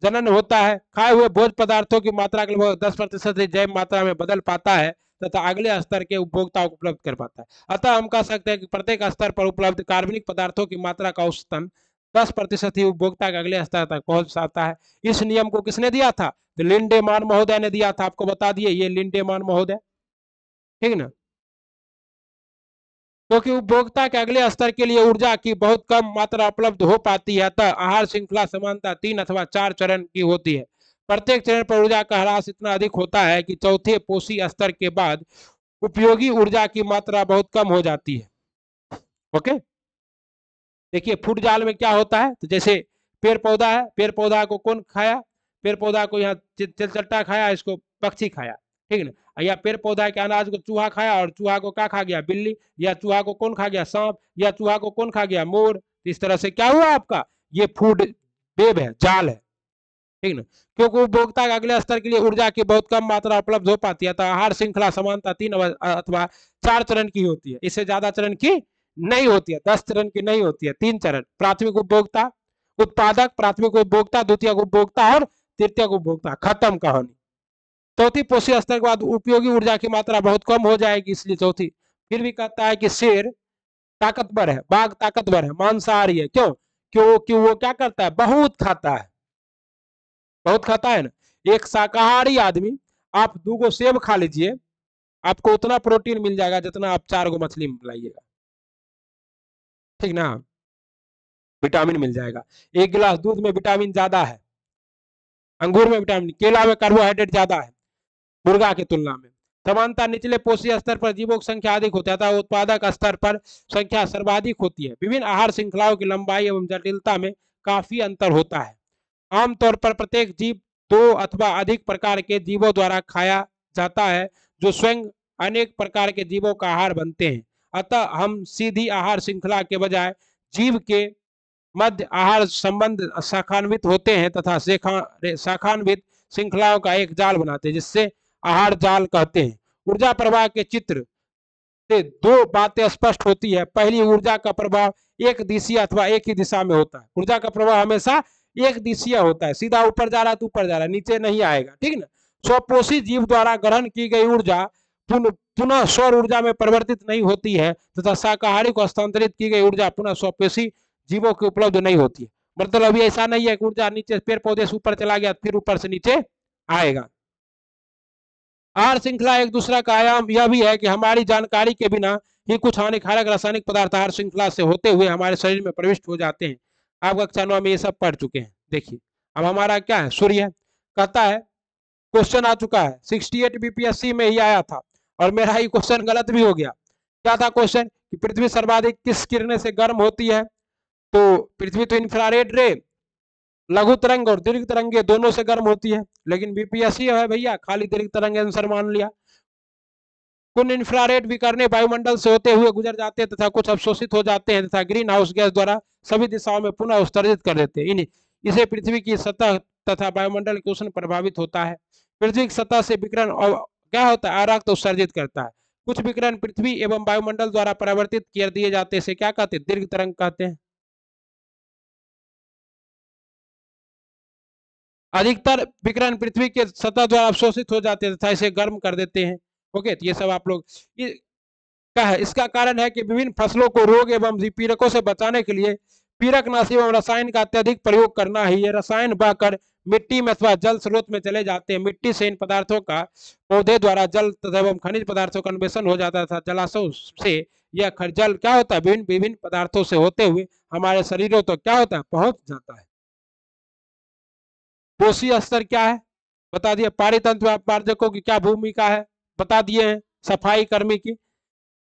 जनन होता है। खाए हुए भोज्य पदार्थों की मात्रा के लगभग 10% जैव मात्रा में बदल पाता है तथा अगले स्तर के उपभोक्ता को उपलब्ध कर पाता है। अतः हम कह सकते हैं कि प्रत्येक स्तर पर उपलब्ध कार्बनिक पदार्थों की मात्रा का औसतन 10% ही उपभोक्ता के अगले स्तर तक पहुंच जाता है। इस नियम को किसने दिया था? तो लिंडेमान महोदय ने दिया था। आपको बता दिए, ये लिंडेमान महोदय, ठीक ना? क्योंकि उपभोक्ता के अगले स्तर के लिए ऊर्जा की बहुत कम मात्रा उपलब्ध हो पाती है, अतः आहार श्रृंखला समानता 3 अथवा 4 चरण की होती है। प्रत्येक चरण पर ऊर्जा का ह्रास इतना अधिक होता है कि चौथे पोषी स्तर के बाद उपयोगी ऊर्जा की मात्रा बहुत कम हो जाती है। ओके, देखिए फूड जाल में क्या होता है, तो जैसे पेड़ पौधा है, पेड़ पौधा को कौन खाया, पेड़ पौधा को यहाँ चट्टा खाया, इसको पक्षी खाया, ठीक है ना। या पेड़ पौधा के अनाज को चूहा खाया, और चूहा को क्या खा गया, बिल्ली, या चूहा को कौन खा गया, सांप, या चूहा को कौन खा गया, मोर। इस तरह से क्या हुआ आपका, ये फूड वेब है, जाल है, ठीक ना। क्योंकि उपभोक्ता के अगले स्तर के लिए ऊर्जा की बहुत कम मात्रा उपलब्ध हो पाती है, तो आहार श्रृंखला समानता 3 अथवा 4 चरण की होती है, इससे ज्यादा चरण की नहीं होती है, 10 चरण की नहीं होती है, 3 चरण, प्राथमिक उपभोक्ता, उत्पादक, प्राथमिक उपभोक्ता, द्वितीय उपभोक्ता और तृतीय उपभोक्ता, खत्म कहानी। चौथी पोषी स्तर के बाद उपयोगी ऊर्जा की मात्रा बहुत कम हो जाएगी, इसलिए चौथी। फिर भी कहता है कि शेर ताकतवर है, बाघ ताकतवर है, मांसाहारी है, क्यों, क्यों वो क्या करता है, बहुत खाता है, बहुत खाता है ना। एक शाकाहारी आदमी, आप 2 गो सेब खा लीजिए, आपको उतना प्रोटीन मिल जाएगा जितना आप 4 गो मछली लाइएगा, ठीक ना, विटामिन मिल जाएगा। 1 गिलास दूध में विटामिन ज्यादा है, अंगूर में विटामिन, केला में कार्बोहाइड्रेट ज्यादा है मुर्गा की तुलना में। समानता निचले पोषी स्तर पर जीवों की संख्या अधिक होती है, अतः उत्पादक स्तर पर संख्या सर्वाधिक होती है। विभिन्न आहार श्रृंखलाओं की लंबाई एवं जटिलता में काफी अंतर होता है। आमतौर पर प्रत्येक जीव 2 अथवा अधिक प्रकार के जीवों द्वारा खाया जाता है, जो स्वयं अनेक प्रकार के जीवों का आहार बनते हैं। अतः हम सीधी आहार श्रृंखला के बजाय जीव के मध्य आहार संबंध शाखान्वित होते हैं तथा शाखान्वित श्रृंखलाओं का एक जाल बनाते हैं, जिससे आहार जाल कहते हैं। ऊर्जा प्रवाह के चित्र से 2 बातें स्पष्ट होती है। पहली, ऊर्जा का प्रवाह एक दिशीय अथवा एक ही दिशा में होता है। ऊर्जा का प्रवाह हमेशा एक दिशीय होता है, सीधा ऊपर जा रहा है तो ऊपर जा रहा है, नीचे नहीं आएगा, ठीक ना। स्वपोषी जीव द्वारा ग्रहण की गई ऊर्जा पुनः सौर ऊर्जा में परिवर्तित नहीं होती है, तथा शाकाहारी को हस्तांतरित की गई ऊर्जा पुनः स्वपोषी जीवों की उपलब्ध नहीं होती है। मतलब अभी ऐसा नहीं है कि ऊर्जा नीचे पेड़ पौधे से ऊपर चला गया फिर ऊपर से नीचे आएगा। आहार श्रृंखला एक दूसरा का आयाम यह भी है कि हमारी जानकारी के बिना ही कुछ हानिकारक रासायनिक पदार्थ आहार श्रृंखला से होते हुए हमारे शरीर में प्रविष्ट हो जाते हैं। आप कक्षा 9 में ये सब पढ़ चुके हैं। देखिए अब हमारा क्या है, सूर्य कहता है, क्वेश्चन आ चुका है 68 बीपीएससी में ही आया था, और मेरा ही क्वेश्चन गलत भी हो गया। क्या था क्वेश्चन, कि पृथ्वी सर्वाधिक किस किरण से गर्म होती है, तो पृथ्वी तो इंफ्रारेड रे, लघु तरंग और दीर्घ तरंगे दोनों से गर्म होती है, लेकिन बीपीएससी है भैया खाली दीर्घ तरंग आंसर मान लिया। कुछ इंफ्रारेड विकिरण वायुमंडल से होते हुए गुजर जाते हैं तथा कुछ अवशोषित हो जाते हैं तथा ग्रीन हाउस गैस द्वारा सभी दिशाओं में पुनः उत्सर्जित कर देते हैं। इसे पृथ्वी की सतह तथा वायुमंडल के उष्ण प्रभावित होता है। पृथ्वी की सतह से विकिरण क्या होता है, आरक्त उत्सर्जित करता है। कुछ विकिरण पृथ्वी एवं वायुमंडल द्वारा परिवर्तित कर दिए जाते हैं, क्या कहते हैं, दीर्घ तरंग कहते हैं। अधिकतर विकिरण पृथ्वी के सतह द्वारा अवशोषित हो जाते हैं तथा इसे गर्म कर देते हैं। ओके, तो ये सब आप लोग का है। इसका कारण है कि विभिन्न फसलों को रोग एवं पीड़कों से बचाने के लिए पीड़कनाशी एवं रसायन का अत्यधिक प्रयोग करना ही। ये रसायन बहकर मिट्टी में अथवा जल स्रोत में चले जाते हैं। मिट्टी से इन पदार्थों का पौधे द्वारा जल तथा एवं खनिज पदार्थों का अन्वेषण हो जाता था। जलाशयों से यह जल क्या होता है, विभिन्न विभिन्न पदार्थों से होते हुए हमारे शरीरों तो क्या होता है, पहुंच जाता है। पोषी स्तर क्या है बता दिए। पारितंत्र व्यापारजकों की क्या भूमिका है बता दिए हैं। सफाई कर्मी की,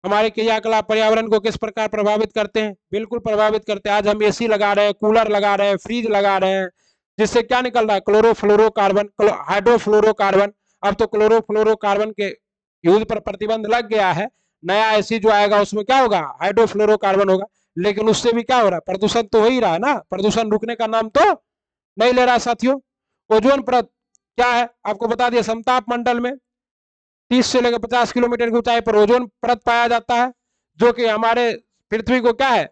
हमारे क्रियाकलाप पर्यावरण को किस प्रकार प्रभावित करते हैं, बिल्कुल प्रभावित करते हैं। आज हम एसी लगा रहे हैं, कूलर लगा रहे हैं, फ्रिज लगा रहे हैं, जिससे क्या निकल रहा है, क्लोरोफ्लोरोकार्बन, हाइड्रोफ्लोरोकार्बन। अब तो क्लोरोफ्लोरोकार्बन के यूज पर प्रतिबंध लग गया है। नया एसी जो आएगा उसमें क्या होगा, हाइड्रोफ्लोरोकार्बन होगा। लेकिन उससे भी क्या हो रहा है, प्रदूषण तो हो ही रहा है ना। प्रदूषण रुकने का नाम तो नहीं ले रहा साथियों। ओजोन परत क्या है आपको बता दिया। समताप मंडल में 30 से लेकर 50 किलोमीटर की ऊंचाई पर ओजोन परत पाया जाता है, जो कि हमारे पृथ्वी को क्या है,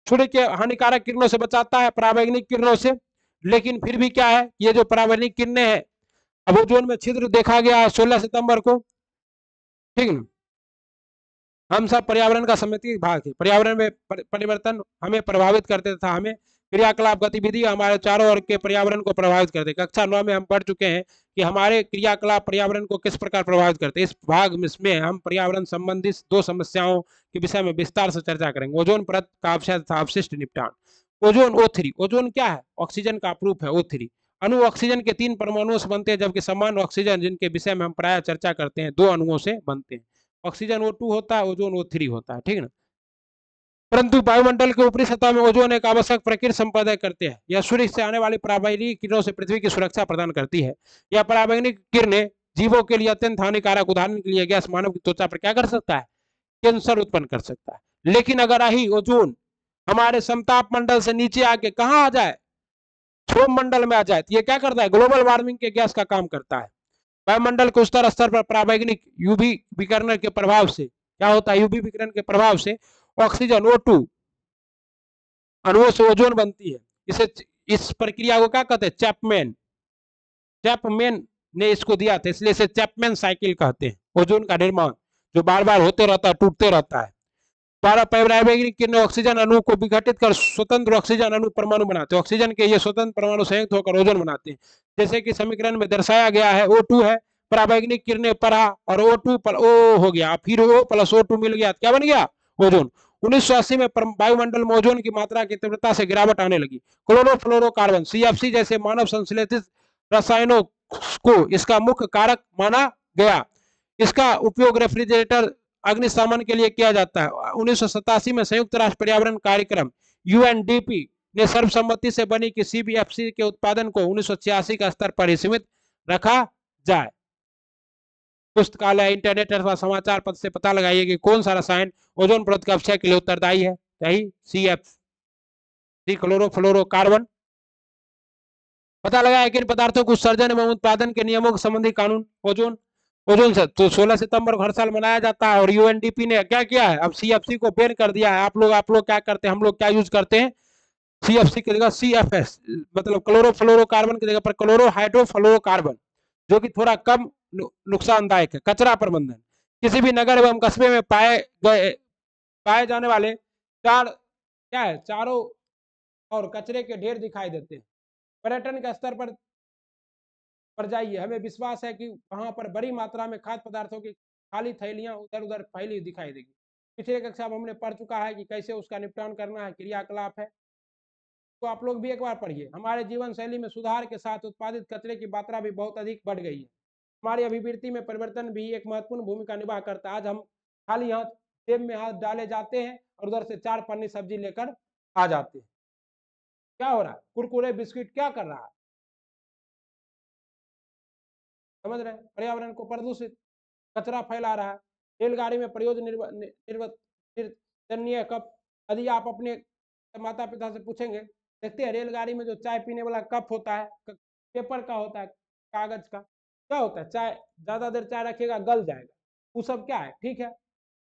सूर्य के हानिकारक किरणों से बचाता है, परावैंगनिक किरणों से। लेकिन फिर भी क्या है, ये जो परावैंगनिक किरणें हैं, अब ओजोन में छिद्र देखा गया 16 सितंबर को, ठीक है। हम सब पर्यावरण का समिति भाग है। पर्यावरण में परिवर्तन हमें प्रभावित करते था, हमें क्रियाकलाप गतिविधि हमारे चारों ओर के पर्यावरण को प्रभावित करते हैं। कक्षा 9 में हम पढ़ चुके हैं कि हमारे क्रियाकलाप पर्यावरण को किस प्रकार प्रभावित करते हैं। इस भाग में हम पर्यावरण संबंधित 2 समस्याओं के विषय में विस्तार से चर्चा करेंगे। ओजोन परत का अवशिष्ट निपटान। ओजोन O3, ओजोन क्या है? ऑक्सीजन का अप्रूप है O3। अणु ऑक्सीजन के 3 परमाणुओं से बनते हैं, जबकि सामान्य ऑक्सीजन जिनके विषय में हम प्राय चर्चा करते हैं 2 अणुओं से बनते हैं। ऑक्सीजन O2 होता है, ओजोन O3 होता है, ठीक है ना। परंतु वायुमंडल के ऊपरी सतह में ओजोन एक आवश्यक प्रकृति संपादन करते हैं। यह सूर्य से आने वाली पराबैंगनी किरणों से पृथ्वी की सुरक्षा प्रदान करती है। यह पराबैंगनी किरणें जीवों के लिए अत्यंत हानिकारक, उदाहरण के लिए गैस मानव की त्वचा पर क्या कर सकता है? कैंसर उत्पन्न कर सकता है। लेकिन अगर यही ओजोन हमारे समताप मंडल से नीचे आके कहाँ आ जाए? क्षोभ मंडल में आ जाए, तो ये क्या करता है? ग्लोबल वार्मिंग के गैस का काम करता है। वायुमंडल के उच्चतर स्तर पर पराबैंगनिक यूवी विकिरण के प्रभाव से क्या होता है? यूवी विकिरण के प्रभाव से ऑक्सीजन O2 अणुओं से ओजोन बनती है। इसे इस प्रक्रिया को क्या कहते हैं? चैपमैन चैपमैन ने इसको दिया था, इसलिए इसे चैपमैन साइकिल कहते हैं। ओजोन का निर्माण जो बार बार होते रहता है, टूटते रहता है। पराबैंगनिक किरणें ऑक्सीजन अणु को विघटित कर स्वतंत्र ऑक्सीजन अणु परमाणु बनाते हैं। ऑक्सीजन के ये स्वतंत्र परमाणु संयुक्त होकर ओजोन बनाते हैं। जैसे कि समीकरण में दर्शाया गया है, O2 है, पराबैंगनिक किरणें परा और O2 पर O हो गया, फिर O प्लस O2 मिल गया, क्या बन गया? ओजोन। 1980 में वायुमंडल में ओजोन की मात्रा की तीव्रता से गिरावट आने लगी। क्लोरोफ्लोरोकार्बन CFC जैसे मानव संश्लेषित रसायनों को इसका मुख्य कारक माना गया। इसका उपयोग रेफ्रिजरेटर अग्निशमन के लिए किया जाता है। 1987 में संयुक्त राष्ट्र पर्यावरण कार्यक्रम UNDP ने सर्वसम्मति से बनी कि CBFC के उत्पादन को 1986 का स्तर पर ही सीमित रखा जाए। पुस्तकालय, इंटरनेट अथवा समाचार पत्र से पता लगाइए कि कौन सा रसायन ओजोन परत का अपक्षय के लिए उत्तरदायी है। सही, CFC क्लोरोफ्लोरोकार्बन। पता लगाया कि इन पदार्थों को उत्सर्जन एवं उत्पादन के नियमों के संबंधी कानून ओजोन ओजोन से तो 16 सितंबर को हर साल मनाया जाता है। और UNDP ने क्या किया है? अब CFC को बैन कर दिया है। आप लोग क्या करते हैं? हम लोग क्या यूज करते हैं? CFC की जगह CFS, मतलब क्लोरोफ्लोरोकार्बन की जगह पर क्लोरोहाइड्रोफ्लोरोकार्बन, जो कि थोड़ा कम नुकसानदायक है। कचरा प्रबंधन। किसी भी नगर एवं कस्बे में पाए जाने वाले क्या है? चारों और कचरे के ढेर दिखाई देते हैं। पर्यटन के स्तर पर जाइए, हमें विश्वास है कि वहां पर बड़ी मात्रा में खाद्य पदार्थों की खाली थैलियां उधर उधर फैली दिखाई देगी। पिछले कक्षा में हमने पढ़ चुका है कि कैसे उसका निपटान करना है, क्रियाकलाप है। तो आप लोग भी एक बार पढ़िए। हमारे जीवन शैली में सुधार के साथ उत्पादित कचरे की मात्रा भी बहुत अधिक बढ़ गई है। हमारी अभिवृत्ति में परिवर्तन भी एक महत्वपूर्ण भूमिका निभा करता है। आज हम खाली हाथ जेब में हाथ डाले जाते हैं और उधर से 4 पन्नी सब्जी लेकर आ जाते हैं। क्या हो रहा है? कुरकुरे बिस्किट क्या कर रहा है? समझ रहे हैं? पर्यावरण को प्रदूषित, कचरा फैला रहा है। रेलगाड़ी में प्रयोजन निर्वहनीय कप, यदि आप अपने माता पिता से पूछेंगे, देखते हैं रेलगाड़ी में जो चाय पीने वाला कप होता है, पेपर का होता है, कागज का, क्या होता है? चाय ज्यादा देर चाय रखेगा गल जाएगा, वो सब क्या है? ठीक है,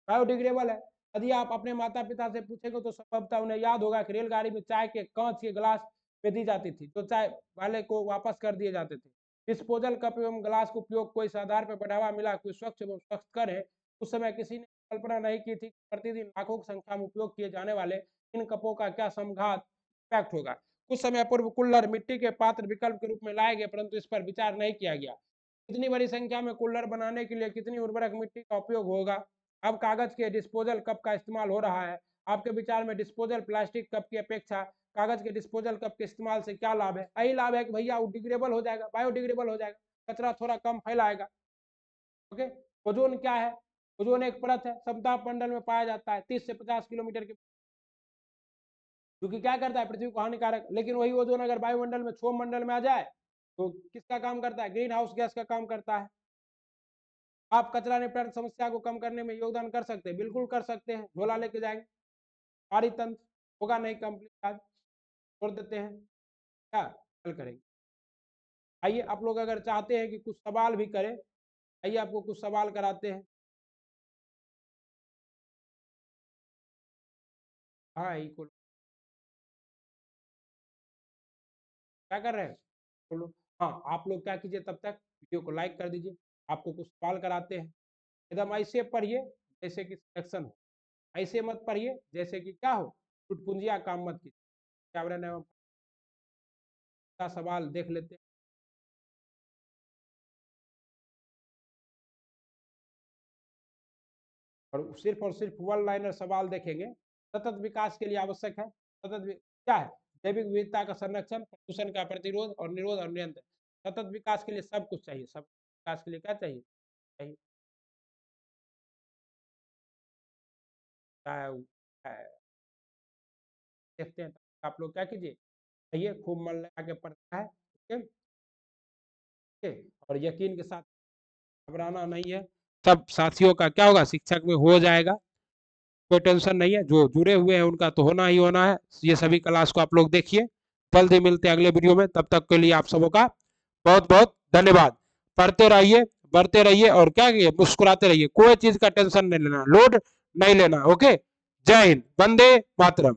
बायोडिग्रेडेबल है। यदि आप अपने माता पिता से पूछेंगे तो संभवतः उन्हें याद होगा कि रेलगाड़ी में चाय के कांच के गिलास में दी जाती थी, तो चाय वाले को वापस कर दिए जाते थे। डिस्पोजल कप एवं गिलास का उपयोग कोई आधार पर बढ़ावा मिला, कोई स्वच्छ एवं स्वच्छ कर है। उस समय किसी ने कल्पना नहीं की थी प्रतिदिन लाखों की संख्या में उपयोग किए जाने वाले इन कपों का क्या समघात इम्पैक्ट होगा। कुछ समय पूर्व कुल्लर मिट्टी के पात्र विकल्प के रूप में लाए गए, परंतु इस पर विचार नहीं किया गया। इतनी बड़ी संख्या में कुल्लर बनाने के लिए कितनी उर्वरक मिट्टी का उपयोग होगा। अब कागज के डिस्पोजल कप का इस्तेमाल हो रहा है। आपके विचार में डिस्पोजल प्लास्टिक कप की अपेक्षा कागज के डिस्पोजल कप के इस्तेमाल से क्या लाभ है? यही लाभ है कि भैया वो डिग्रेडेबल हो जाएगा, बायोडिग्रेडेबल हो जाएगा, कचरा थोड़ा कम फैलाएगा। ओके। ओजोन क्या है? ओजोन एक परत है, समताप मंडल में पाया जाता है 30 से 50 किलोमीटर के, क्योंकि क्या करता है? पृथ्वी को हानिकारक। लेकिन वही ओजोन अगर वायुमंडल में, क्षोभ मंडल में आ जाए तो किसका काम करता है? ग्रीन हाउस गैस का काम करता है। आप कचरा निपटान समस्या को कम करने में योगदान कर सकते हैं, बिल्कुल कर सकते हैं। झोला लेके जाएंगे, पारी तंत्र होगा नहीं कंप्लीट, आज छोड़ देते हैं, क्या हल करेंगे? आइए, आप लोग अगर चाहते हैं कि कुछ सवाल भी करें, आइए आपको कुछ सवाल कराते हैं। हाँ, इक्वल क्या कर रहे हैं? बोलो। हाँ, आप लोग क्या कीजिए, तब तक वीडियो को लाइक कर दीजिए। आपको कुछ सवाल कराते हैं, एकदम ऐसे पढ़िए जैसे कि सिलेक्शन हो। ऐसे मत पढ़िए जैसे कि क्या हो, टुटपुंजिया काम मत कीजिए। पर्यावरण एवं का सवाल देख लेते हैं। और सिर्फ वन लाइनर सवाल देखेंगे। सतत विकास के लिए आवश्यक है, क्या है? जैविक विविधता का संरक्षण, प्रदूषण का प्रतिरोध और निरोध और नियंत्रण। सतत विकास के लिए सब कुछ चाहिए। सब विकास के लिए क्या चाहिए? चाहिए देखते हैं। आप लोग क्या कीजिए, चाहिए खूब मन लगा के पढ़ना है, ठीक है। और यकीन के साथ घबराना नहीं है। सब साथियों का क्या होगा, शिक्षक में हो जाएगा, कोई टेंशन नहीं है। जो जुड़े हुए हैं उनका तो होना ही होना है। ये सभी क्लास को आप लोग देखिए। जल्दी मिलते हैं अगले वीडियो में, तब तक के लिए आप सबों का बहुत बहुत धन्यवाद। पढ़ते रहिए, बढ़ते रहिए और क्या मुस्कुराते रहिए। कोई चीज का टेंशन नहीं लेना, लोड नहीं लेना। ओके, जय हिंद, वंदे मातरम।